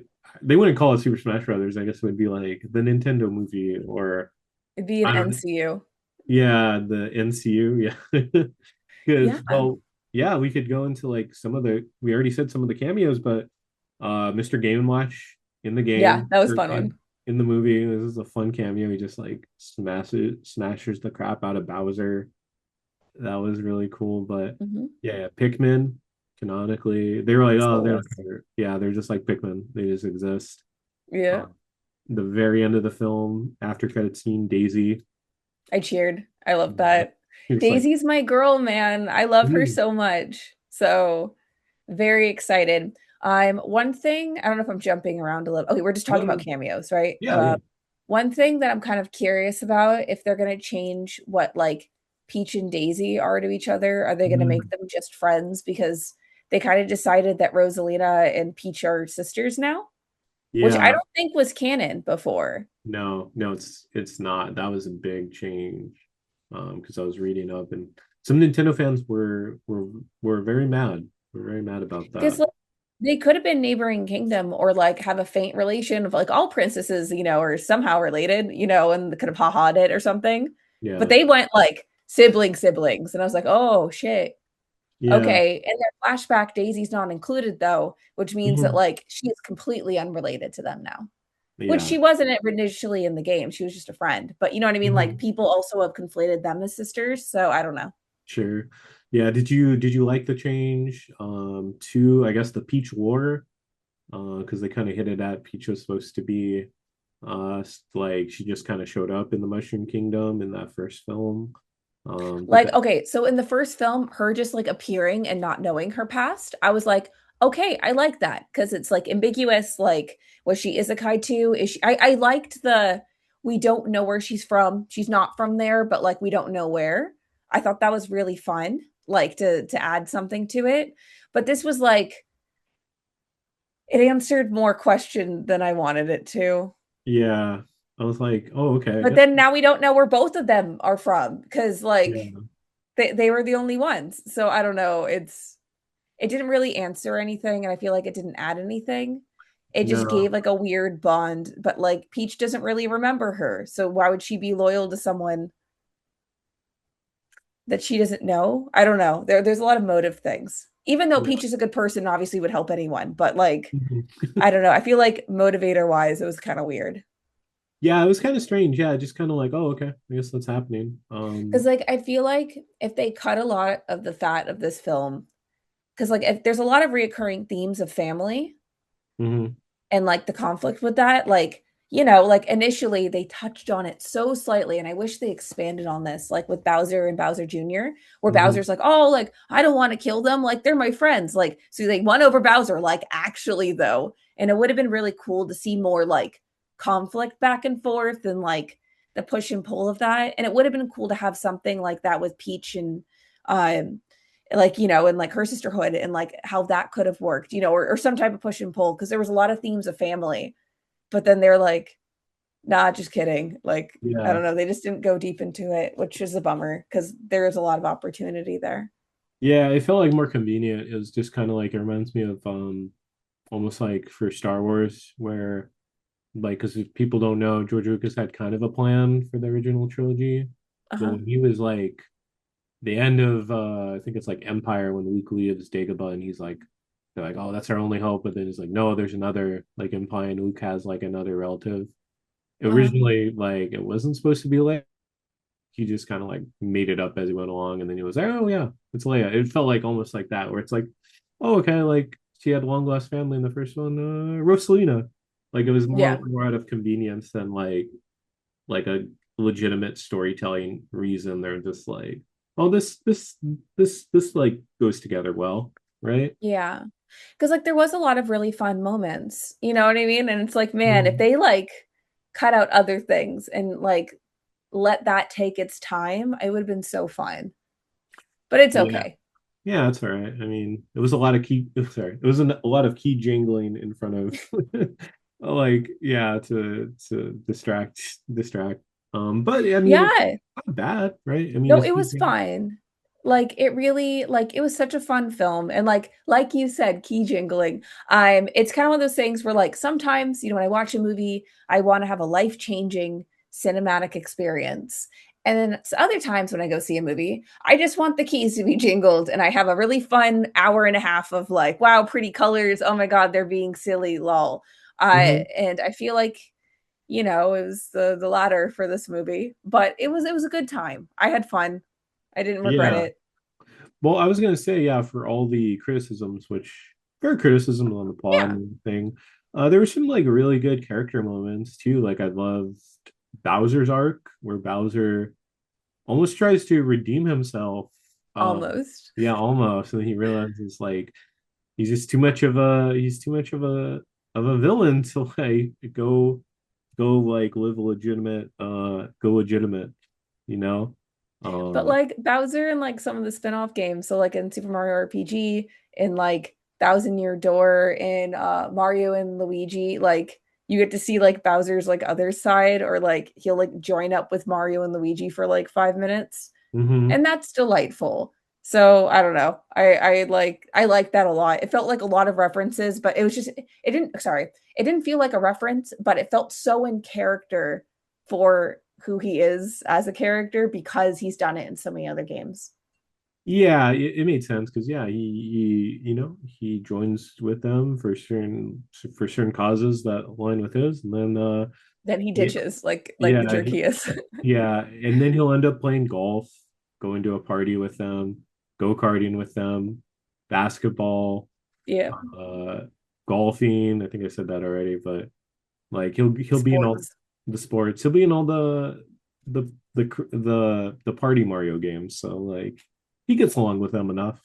they wouldn't call it Super Smash Brothers. I guess it would be like the Nintendo movie or It'd be an I don't. NCU. Yeah, the NCU. Yeah, Yeah. because well, yeah, we could go into like some of the. We already said some of the cameos, but Mr. Game and Watch in the Yeah, game that was or fun one. in the movie. This is a fun cameo. He just like smashes the crap out of Bowser. That was really cool. But Hmm. yeah, Pikmin canonically, they were like, oh, they don't Souls. care. Yeah, they're just like Pikmin. They just exist. Yeah. Um, the very end of the film, after credit scene, Daisy. I cheered. I love that. You're just like, Daisy's my girl, man. I love her mm, so much. So very excited. One thing, I don't know if I'm jumping around a little. Okay, we're just talking about no, cameos, right? yeah. One thing that I'm kind of curious about if they're going to change what like Peach and Daisy are to each other. Are they going to make Mm, them just friends because they kind of decided that Rosalina and Peach are sisters now, which I yeah. don't think was canon before. No, it's not. That was a big change. Because I was reading up and some Nintendo fans were very mad. Were very mad about Because that. like, they could have been neighboring kingdom or like have a faint relation of like all princesses, you know, or somehow related, you know, and could have ha-ha'd it or something. But Yeah. they went like siblings. And I was like, oh shit. Yeah. Okay. And their flashback, Daisy's not included though, which means that Mhm. like she is completely unrelated to them now. Which Yeah. she wasn't initially in the game. She was just a friend. But you know what I mean? Like Mhm. people also have conflated them as sisters. So I don't know. Sure. Yeah. Did you like the change to I guess the Peach War? Because they kind of hit it at Peach was supposed to be like she just kind of showed up in the Mushroom Kingdom in that first film. But that, Like, okay, so in the first film, her just like appearing and not knowing her past, I was like, okay, I like that because it's like ambiguous. Like, was she Isekai too? Is she? I liked the we don't know where she's from. She's not from there, but like we don't know where. I thought that was really fun, like to add something to it. But this was like it answered more question than I wanted it to. yeah, I was like, oh, okay, But yeah, then now we don't know where both of them are from because like yeah, they were the only ones. So I don't know. It didn't really answer anything, and I feel like it didn't add anything. It just no, gave like a weird bond, but like Peach doesn't really remember her. So why would she be loyal to someone that she doesn't know? I don't know. There's a lot of motive things. Even though yeah. Peach is a good person, obviously would help anyone, but like Mhm. I don't know. I feel like motivator wise, it was kind of weird. Yeah, it was kind of strange. Yeah, just kind of like, oh, okay, I guess that's happening. Because like I feel like if they cut a lot of the fat of this film, because like if there's a lot of reoccurring themes of family, Mhm, and like the conflict with that, like you know, like initially they touched on it so slightly, and I wish they expanded on this, like with Bowser and Bowser Jr., where mhm. Bowser's like, oh, like I don't want to kill them, like they're my friends, like so they won over Bowser, like actually though, and it would have been really cool to see more like conflict back and forth and like the push and pull of that, and it would have been cool to have something like that with Peach and um like you know and like her sisterhood and like how that could have worked, you know, or some type of push and pull because there was a lot of themes of family, but then they're like, nah, just kidding, like I Yeah, don't know, they just didn't go deep into it, which is a bummer because there is a lot of opportunity there. yeah. It felt like more convenient. It was just kind of like it reminds me of almost like for Star Wars, where like because if people don't know, George Lucas had kind of a plan for the original trilogy, but Uh-huh. when he was like the end of I think it's like Empire when Luke leaves Dagobah and he's like they're like, oh, that's our only hope, but then he's like, no, there's another, like implying Luke has like another relative. Uh-huh. Originally, like it wasn't supposed to be Leia. He just kind of like made it up as he went along, and then he was like, oh yeah, it's Leia. It felt like almost like that, where it's like, oh okay, like she had long lost family in the first one, Rosalina. Like it was Yeah. more out of convenience than like a legitimate storytelling reason. They're just like, oh, this like goes together well, right? Yeah. Because like there was a lot of really fun moments, you know what I mean? And it's like, man, if Mhm. they like cut out other things and like let that take its time, it would have been so fun. But it's Yeah, okay. yeah, that's all right. I mean, it was a lot of key. Sorry, it was a lot of key jingling in front of, like, yeah, to distract. But I mean, it's Yeah. not bad, right? I mean, No, it's it was fine. Like it really like it was such a fun film and like you said, key jingling. It's kind of one of those things where like sometimes, you know, when I watch a movie, I want to have a life-changing cinematic experience. And then other times when I go see a movie, I just want the keys to be jingled and I have a really fun hour and a half of like, wow, pretty colors. Oh my God, they're being silly, lol. Mhm. And I feel like you know, it was the latter for this movie, but it was a good time. I had fun. I didn't regret Yeah. it. Well, I was gonna say, yeah, for all the criticisms, which fair criticism on the plot Yeah, and everything, there were some like really good character moments too. Like I loved Bowser's arc, where Bowser almost tries to redeem himself. almost. Yeah, almost, and then he realizes like he's too much of a villain to like go like live a legitimate go legitimate, you know. But Um, like Bowser in like some of the spin-off games, so like in Super Mario RPG, in like Thousand Year Door, in Mario and Luigi, like you get to see like Bowser's like other side, or like he'll like join up with Mario and Luigi for like 5 minutes. mhm. And that's delightful. So I don't know. I like that a lot. It felt like a lot of references, but it was just it didn't sorry. It didn't feel like a reference, but it felt so in character for who he is as a character because he's done it in so many other games. Yeah, it made sense because yeah, he he joins with them for certain causes that align with his, and then Then he yeah, ditches like the yeah, jerk he is. yeah, and then he'll end up playing golf, going to a party with them, go-karting with them, basketball, Yeah. uh, golfing. I think I said that already, but like he'll be in all Sports. the sports. He'll be in all the the party Mario games, so like he gets along with them enough.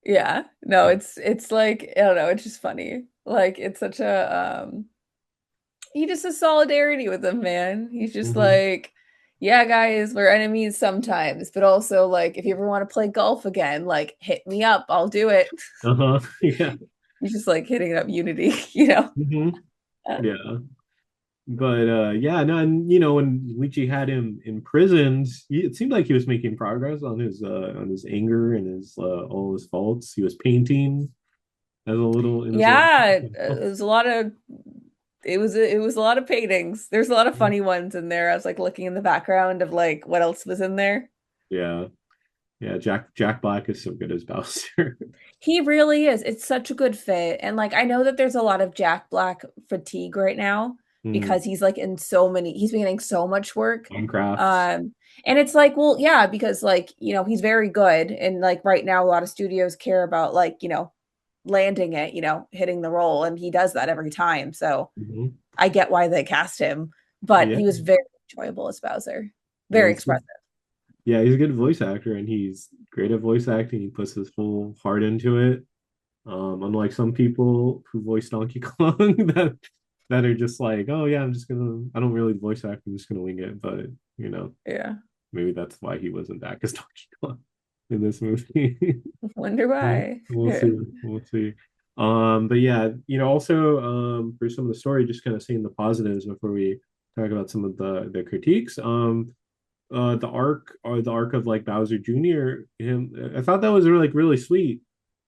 Yeah. No, it's like I don't know, it's just funny. Like it's such a he just has solidarity with them, man. He's just Hmm. like, yeah, guys, we're enemies sometimes, but also like if you ever want to play golf again, like hit me up, I'll do it. Uh-huh. Yeah. He's just like hitting up Unity, you know. Hmm. Yeah. But yeah, no, and when Luigi had him imprisoned, it seemed like he was making progress on his anger and his all his faults. He was painting as a little in his little. Yeah, it was a lot of it was a lot of paintings. There's a lot of funny ones in there. I was like looking in the background of like what else was in there. Yeah, yeah. Jack Black is so good as Bowser. He really is. It's such a good fit. And like I know that there's a lot of Jack Black fatigue right now Mm, because he's like in so many he's been getting so much work. Minecraft. Um and it's like, well, yeah, because like, he's very good and like right now a lot of studios care about like, landing it, hitting the role and he does that every time. So Hmm. I get why they cast him, but Yeah, he was very enjoyable as Bowser. yeah. Very expressive. He's a good voice actor, and he's great at voice acting. He puts his full heart into it. Unlike some people who voice Donkey Kong that are just like, oh yeah, I don't really voice act, I'm just gonna wing it. But you know, Yeah. maybe that's why he wasn't back as Donkey Kong in this movie. Wonder why. We'll Yeah. see. We'll see. But yeah, also for some of the story, just kind of seeing the positives before we talk about some of the critiques. The arc of like Bowser Jr. Him, I thought that was really sweet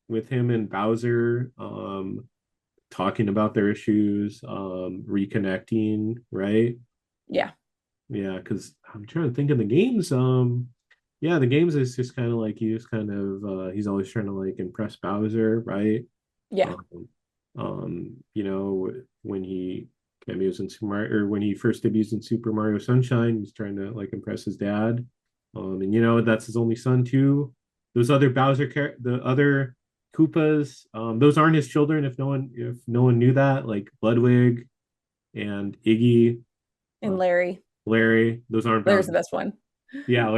with him and Bowser talking about their issues, reconnecting, right? Yeah. Yeah, because I'm trying to think of the games. Yeah, the games is just kind of like he's always trying to like impress Bowser, right? Yeah. Um, when he cameos in Super Mario, or when he first debuts in Super Mario Sunshine, he's trying to like impress his dad. And that's his only son too. Those other the other Koopas, those aren't his children. If no one knew that, like Ludwig and Iggy, And uh, Larry. Larry, those aren't Larry's the Bowser. best one. Yeah,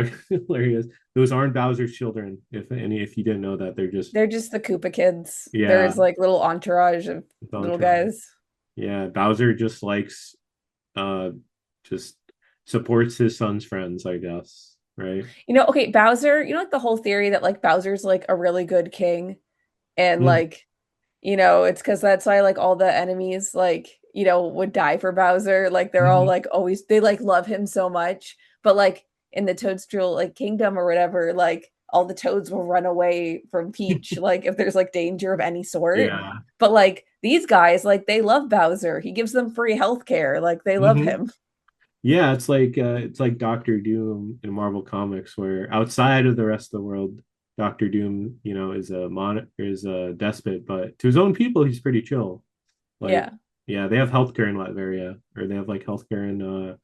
Larry is. Those aren't Bowser's children. If you didn't know that, they're just They're just the Koopa kids. yeah, There's like little entourage of little Voltron. guys. Yeah, Bowser just likes uh just supports his son's friends, I guess, right? Okay, Bowser, like the whole theory that like Bowser's like a really good king and Mm, like, it's because that's why like all the enemies like, would die for Bowser. Like they're all mhm. like always they like love him so much. But like in the Toadstool like kingdom or whatever, like all the toads will run away from Peach, like if there's like danger of any sort. Yeah. But like these guys, like they love Bowser. He gives them free healthcare. Like they love Hmm. him. Yeah, it's like Doctor Doom in Marvel Comics, where outside of the rest of the world, Doctor Doom, is a despot, but to his own people, he's pretty chill. Like, Yeah. yeah, they have healthcare in Latveria, or they have like healthcare in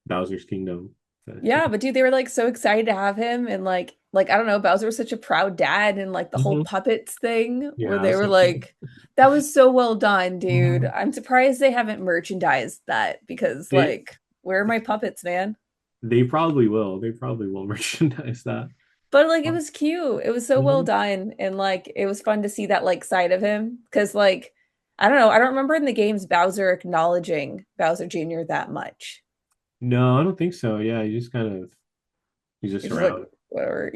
Bowser's Kingdom. Yeah, but dude, they were like so excited to have him and like I don't know, Bowser was such a proud dad and like the whole Hmm. puppets thing where Yeah, they were so cool. like that was so well done, dude. Mhm. I'm surprised they haven't merchandised that because They like where are my puppets, man? they probably will. They probably will merchandise that. But like it was cute. It was so well Mhm. done and like it was fun to see that like side of him because like I don't know, I don't remember in the games Bowser acknowledging Bowser Jr. that much. No, I don't think so. Yeah, he's just It's just like around. whatever.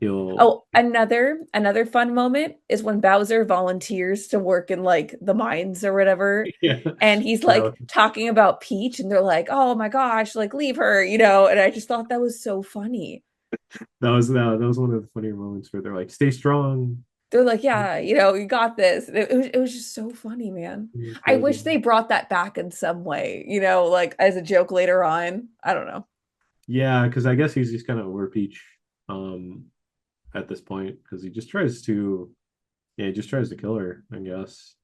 He'll Oh, another fun moment is when Bowser volunteers to work in like the mines or whatever. yeah. And he's Yeah, like talking about Peach and they're like, "Oh my gosh, like leave her," and I just thought that was so funny. that was one of the funnier moments where they're like, "Stay strong." They're like, "Yeah, you got this." And it was just so funny, man. I wish they brought that back in some way, like as a joke later on. I don't know. Yeah, because I guess he's just kind of over Peach um at this point because he just tries to kill her, I guess.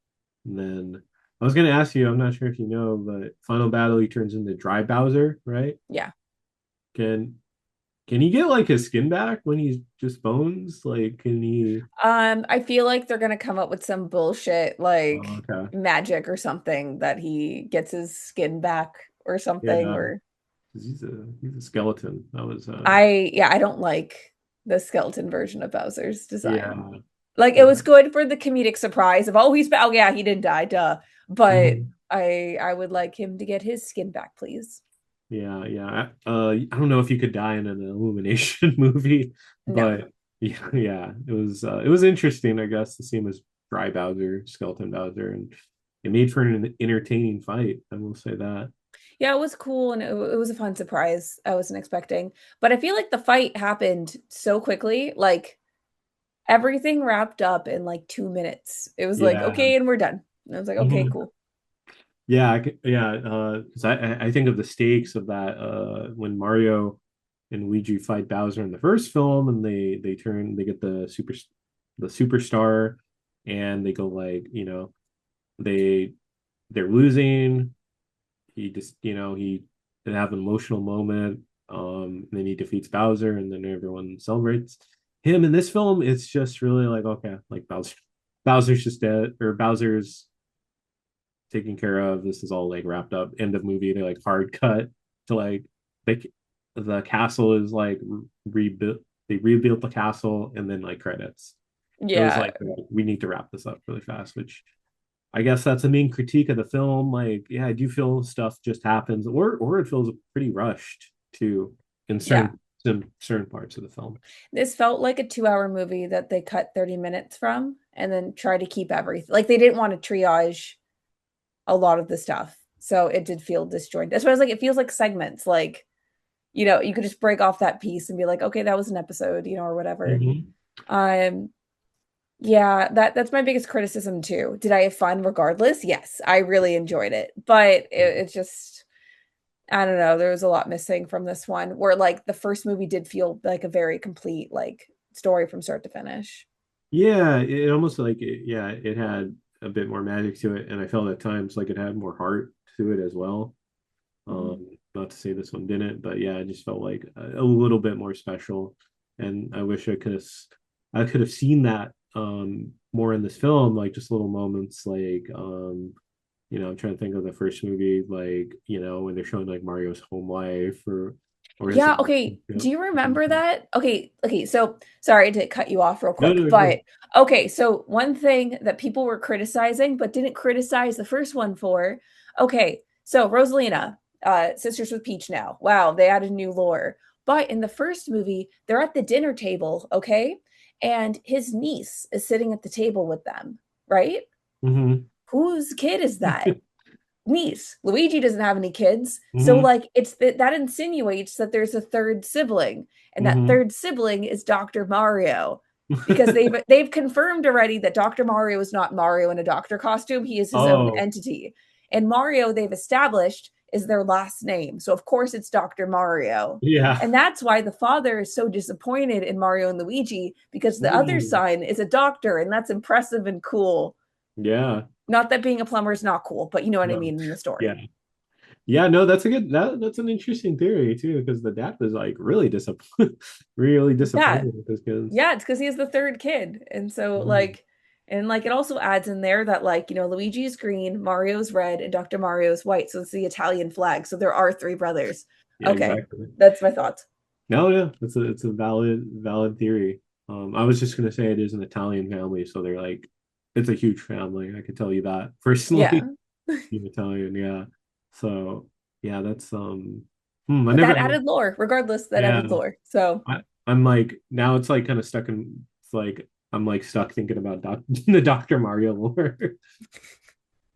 And then I was gonna ask you, I'm not sure if you know, but final battle he turns into Dry Bowser, right? Yeah. Can can he get like his skin back when he's just bones? Like, can he? I feel like they're gonna come up with some bullshit Oh, like okay. magic or something that he gets his skin back or something Yeah. or He's a skeleton. That was I don't like the skeleton version of Bowser's yeah. design. Like it Yeah. was good for the comedic surprise of oh yeah, he didn't die, duh. But Mhm. I would like him to get his skin back, please. Yeah, yeah. I don't know if you could die in an Illumination movie, No. but yeah, yeah. It was interesting, I guess, to see him as Dry Bowser, Skeleton Bowser, and it made for an entertaining fight. I will say that. Yeah, it was cool and it was a fun surprise. I wasn't expecting. But I feel like the fight happened so quickly. Like everything wrapped up in like 2 minutes. It was like, Yeah. okay, and we're done. And I was like, okay, Mhm. cool. Yeah, yeah. Because I think of the stakes of that when Mario and Luigi fight Bowser in the first film, and they get the superstar, and they go like they they're losing. He just they have an emotional moment. And then he defeats Bowser, and then everyone celebrates him. In this film, it's just really like okay, like Bowser's just dead, or Bowser's taken care of. This is all like wrapped up. End of movie. They like hard cut to like the the castle is like rebuilt. They rebuilt the castle, and then like credits. It was Yeah. like we need to wrap this up really fast, which I guess that's the main critique of the film. Like, yeah, I do feel stuff just happens, or it feels pretty rushed too in Yeah. certain parts of the film. This felt like a 2 hour movie that they cut 30 minutes from and then try to keep everything. Like they didn't want to triage a lot of the stuff. So it did feel disjointed. That's why I was like, it feels like segments. Like, you could just break off that piece and be like, okay, that was an episode, or whatever. Mm-hmm. Um, yeah, that's my biggest criticism too. Did I have fun regardless? Yes, I really enjoyed it. But it's just I don't know, there was a lot missing from this one where like the first movie did feel like a very complete like story from start to finish. Yeah, it almost like yeah, it had a bit more magic to it, and I felt at times like it had more heart to it as well. Mhm. Not to say this one didn't, but yeah, I just felt like a little bit more special, and I wish I could have seen that more in this film, like just little moments, like I'm trying to think of the first movie, like when they're showing like Mario's home life, or his Yeah, okay. Do you remember that? Okay, so sorry to cut you off real no, quick, no, but no. okay, so one thing that people were criticizing but didn't criticize the first one for, okay, so Rosalina, sisters with Peach now. Wow, they added new lore. But in the first movie, they're at the dinner table, okay? And his niece is sitting at the table with them, right? Mm-hmm. Whose kid is that? Niece. Luigi doesn't have any kids. So Mm-hmm. like that insinuates that there's a third sibling and that Mm-hmm. third sibling is Dr. Mario because they've confirmed already that Dr. Mario is not Mario in a doctor costume. He is his own Oh, entity. And Mario they've established is their last name. So of course it's Dr. Mario. yeah. And that's why the father is so disappointed in Mario and Luigi because the other Mm. son is a doctor and that's impressive and cool. Yeah. Not that being a plumber is not cool, but you know what I No. mean in the Yeah. story. Yeah, no, that's an interesting theory too, because the dad was like really disappointed, really Yeah. disappointed with his kids. Yeah, it's because he is the third kid. And so Mhm. like it also adds in there that like, Luigi's green, Mario's red, and Dr. Mario's white. So it's the Italian flag. So there are three brothers. Yeah, Okay. exactly. That's my thoughts. No, yeah, it's a valid theory. I was just gonna say it is an Italian family, so they're like it's a huge family. I could tell you that Yeah. personally, being Italian, yeah. So yeah, that's I But never that added lore, regardless, that yeah. added lore. So I'm like now it's like kind of stuck in it's like I'm like stuck thinking about the Dr. Mario lore.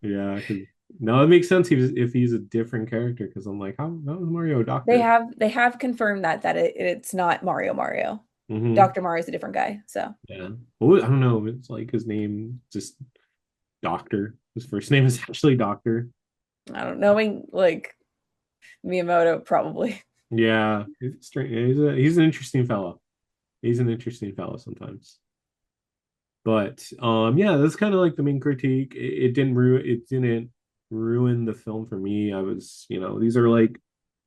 Yeah, because no, it makes sense if he's a different character because I'm like, how is Mario a doctor? they have confirmed that it's not Mario. Hmm. Dr. Mario's a different guy. So Yeah. Well, I don't know. It's like his name just Doctor. His first name is actually Doctor. I don't knowing like Miyamoto probably. Yeah, he's strange. He's an interesting fellow. He's an interesting fellow sometimes. But yeah, that's kind of like the main critique. It didn't ruin the film for me. I was, these are like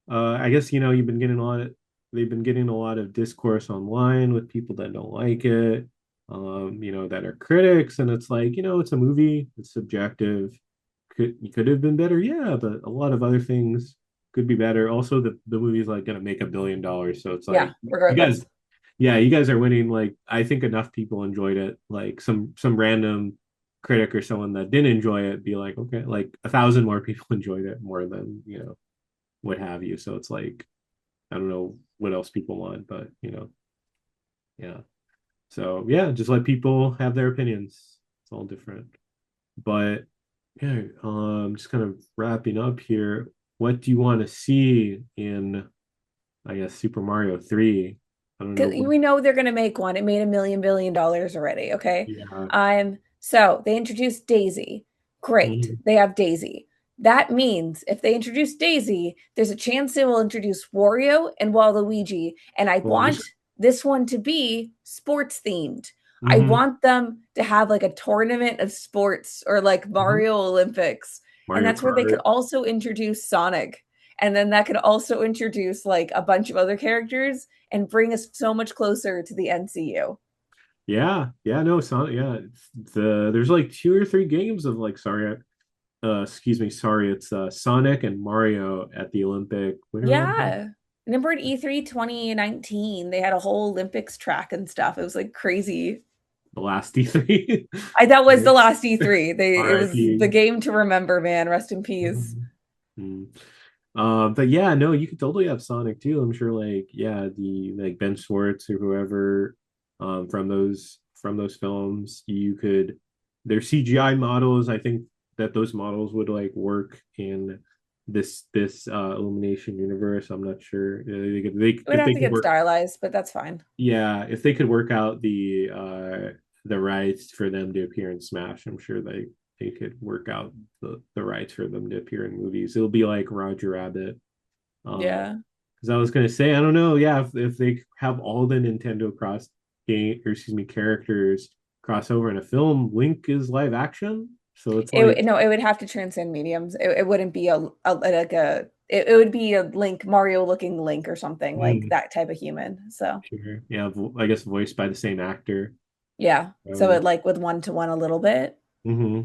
I guess you've been getting a lot of they've been getting a lot of discourse online with people that don't like it, that are critics, and it's like, it's a movie, it's subjective. You could have been better, yeah, but a lot of other things. could be better. Also, the movie's like gonna make $1 billion, so it's Yeah, like you guys, regardless. yeah, you guys are winning. Like I think enough people enjoyed it. Like some random critic or someone that didn't enjoy it be like, okay, like 1,000 more people enjoyed it more than what have you. So it's like I don't know what else people want, but yeah. So yeah, just let people have their opinions. It's all different. But yeah, just kind of wrapping up here. What do you want to see in, I guess, Super Mario 3? I don't know 'Cause what. we know they're gonna make one. It made $1 million already. Okay. Yeah. So they introduced Daisy. Great. Mhm. They have Daisy. That means if they introduce Daisy, there's a chance they will introduce Wario and Waluigi. And I Well, want this one to be sports themed. I hmm want them to have like a tournament of sports or like hmm Mario Olympics. And Mario that's where they could Kart. also introduce Sonic. And then that could also introduce like a bunch of other characters and bring us so much closer to the NCU. Yeah, yeah, no, Sonic. Yeah, there's like two or three games of like sorry, excuse me, sorry, it's Sonic and Mario at the Olympic Winter Olympics. Yeah. Remember at E3 2019, they had a whole Olympics track and stuff. It was like crazy. The last D3. That was Right. the last E3. It was the RIP. game to remember, man. Rest in peace. Mhm. But yeah, no, you could totally have Sonic too. I'm sure, like, yeah, the like Ben Schwartz or whoever, from those films, you could. Their CGI models. I think that those models would like work in this Illumination universe. I'm not sure. It would If have they to could get work. stylized, but that's fine. Yeah, if they could work out the rights for them to appear in Smash, I'm sure they could work out the rights for them to appear in movies. It'll be like Roger Rabbit. Yeah. Because I was gonna say, I don't know, yeah, if they have all the Nintendo cross game or excuse me characters cross over in a film, Link is live action, so it's like, No, it would have to transcend mediums. It wouldn't be it would be a Link, Mario looking Link or something like hmm, that type of human. So sure, yeah, I guess voiced by the same actor. yeah. So So, it like with one to one a little bit. hmm,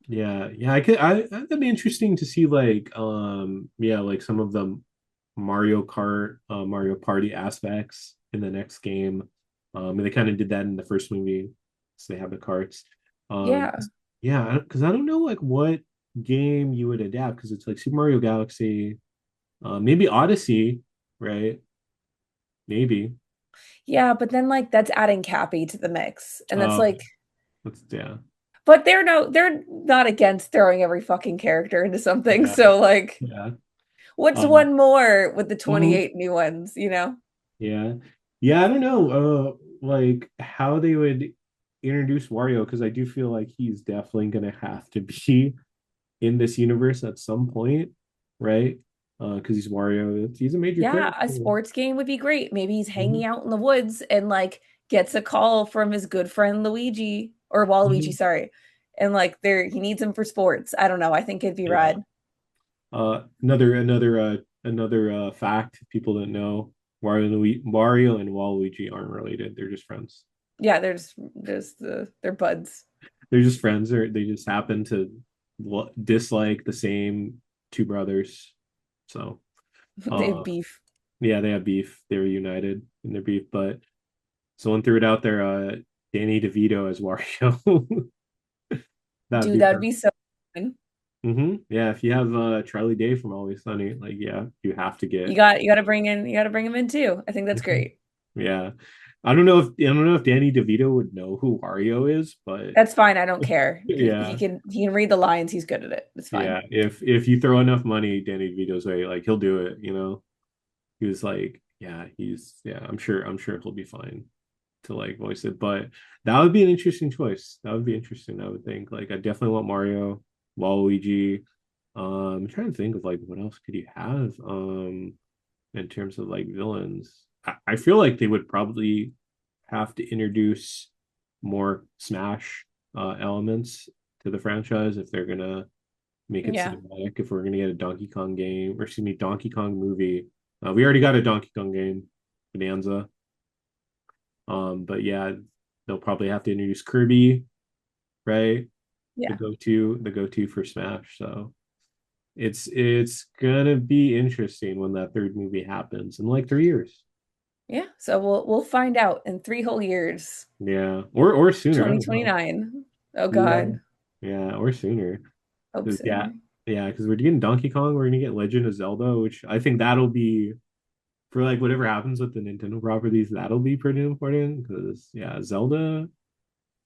yeah, yeah, that'd be interesting to see like yeah, like some of the Mario Kart, Mario Party aspects in the next game. And they kind of did that in the first movie, so they have the carts. Um, Yeah. yeah, because I don't know like what game you would adapt because it's like Super Mario Galaxy, maybe Odyssey, right? Maybe. Yeah, but then like that's adding Cappy to the mix. And that's Oh, like that's yeah, but they're not against throwing every fucking character into something. yeah, So like yeah. what's Um, one more with the mhm, 28 new ones, you know? yeah, yeah. I don't know, like how they would introduce Wario because I do feel like he's definitely gonna have to be in this universe at some point, right? Because he's Wario. He's a major Yeah, character. a sports game would be great. Maybe he's hanging Mhm, out in the woods and like gets a call from his good friend Luigi or Waluigi, mhm. sorry. And like there he needs him for sports. I don't know. I think it'd be Yeah. rad. Another fact people didn't know: Wario and Waluigi aren't related. They're just friends. Yeah, there's they're buds. They're just friends. They just happen to dislike the same two brothers. So, They have uh, beef. yeah, they have beef. They were united in their beef, but someone threw it out there. Danny DeVito as Wario. That'd Dude, be that would perfect. be so fun. Yeah, if you have Charlie Day from Always Sunny, like yeah, you have to get. You gotta bring him in too. I think that's Mhm. great. Yeah. I don't know if Danny DeVito would know who Wario is, but That's fine. I don't care. yeah. He can read the lines. He's good at it. It's fine. Yeah. If you throw enough money Danny DeVito's way, like he'll do it. He was like, yeah, yeah, I'm sure he'll be fine to like voice it. But that would be an interesting choice. That would be interesting, I would think. Like I definitely want Mario, Waluigi. I'm trying to think of like what else could you have in terms of like villains. I feel like they would probably have to introduce more Smash elements to the franchise if they're gonna make it Yeah. cinematic. If we're gonna get a Donkey Kong game, or excuse me, Donkey Kong movie, we already got a Donkey Kong game, Bonanza. But yeah, they'll probably have to introduce Kirby, right? The Yeah. go-to for Smash. So it's gonna be interesting when that third movie happens in like 3 years. Yeah, so we'll find out in 3 whole years. Yeah, or sooner. I don't know. 2029. Oh Yeah, God. yeah, or sooner. Hope 'Cause, yeah, sooner. yeah, because we're getting Donkey Kong, we're gonna get Legend of Zelda, which I think that'll be for like whatever happens with the Nintendo properties, that'll be pretty important. Because yeah, Zelda,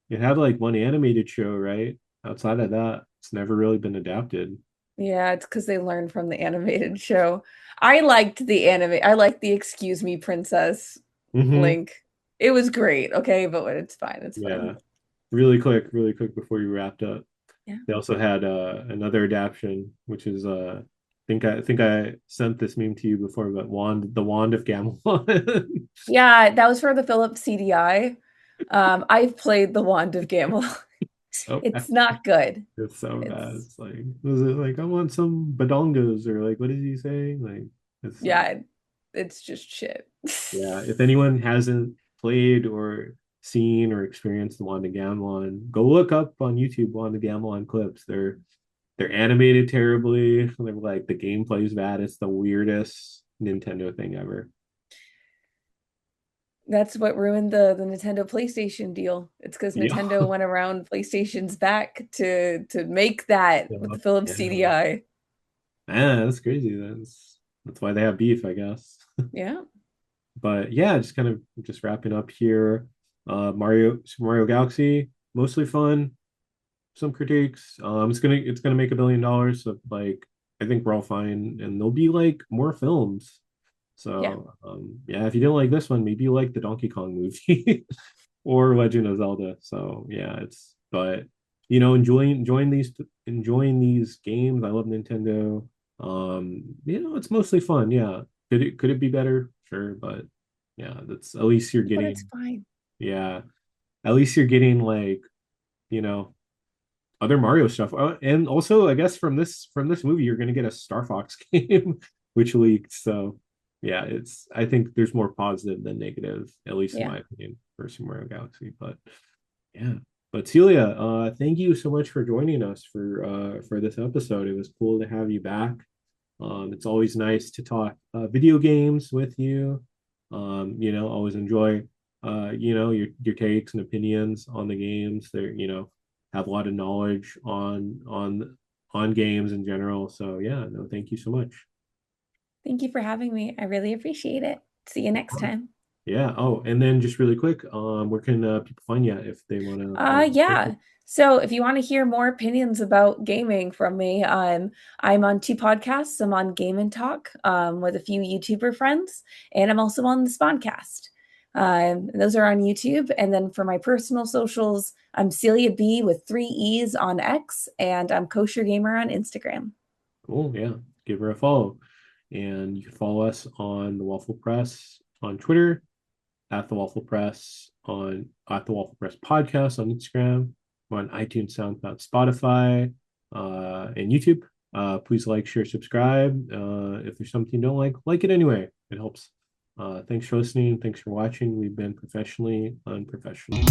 it had like one animated show, right? Outside of that, it's never really been adapted. Yeah, it's because they learned from the animated show. I liked the anime. I liked the Excuse Me Princess Hmm. Link. It was great, okay, but it's fine. It's fine. Yeah, really quick before you wrapped up. Yeah. They also had another adaptation, which is I think I sent this meme to you before, but the Wand of Gamelon. Yeah, that was for the Philips CDI. I've played the Wand of Gamelon. So bad. It's not good. It's so bad. It's It's like, was it like I want some badongas or like what is he saying? Like it's yeah, it's just shit. yeah. If anyone hasn't played or seen or experienced the Wand of Gamelon, go look up on YouTube Wand of Gamelon clips. They're animated terribly. They're like the gameplay is bad. It's the weirdest Nintendo thing ever. That's what ruined the Nintendo PlayStation deal. It's because Yeah. Nintendo went around PlayStation's back to make that with Yeah. the Philips Yeah. CDI. Man, that's crazy. That's why they have beef, I guess. Yeah. But yeah, just kind of just wrapping up here. Super Mario Galaxy, mostly fun. Some critiques. It's gonna make $1 billion. So like I think we're all fine, and there'll be like more films. Yeah. So yeah, if you didn't like this one, maybe you like the Donkey Kong movie or Legend of Zelda. So yeah, it's but enjoying these games. I love Nintendo. It's mostly fun. Yeah. Could it be better? Sure, but yeah, that's at least you're But it's getting fine. yeah, at least you're getting like, you know, other Mario stuff. And also, I guess from this movie, you're gonna get a Star Fox game, which leaked. So yeah, it's I think there's more positive than negative, at least in Yeah. my opinion, for Super Mario Galaxy. But yeah. But Celia, thank you so much for joining us for this episode. It was cool to have you back. It's always nice to talk video games with you. Always enjoy your takes and opinions on the games. They're have a lot of knowledge on games in general. So yeah, no, thank you so much. Thank you for having me. I really appreciate it. See you next time. Yeah. Oh, and then just really quick, where can people find you if they want to follow you? Yeah. So if you want to hear more opinions about gaming from me, I'm on two podcasts. I'm on Game and Talk with a few YouTuber friends, and I'm also on the Spawncast. Those are on YouTube. And then for my personal socials, I'm Celia B with 3 E's on X, and I'm Kosher Gamer on Instagram. Cool. Yeah. Give her a follow. And you can follow us on the Waffle Press on Twitter, at the Waffle Press on at the Waffle Press podcast on Instagram. We're on iTunes, SoundCloud, Spotify, and YouTube. Please like, share, subscribe. If there's something you don't like it anyway. It helps. Thanks for listening. Thanks for watching. We've been professionally unprofessional.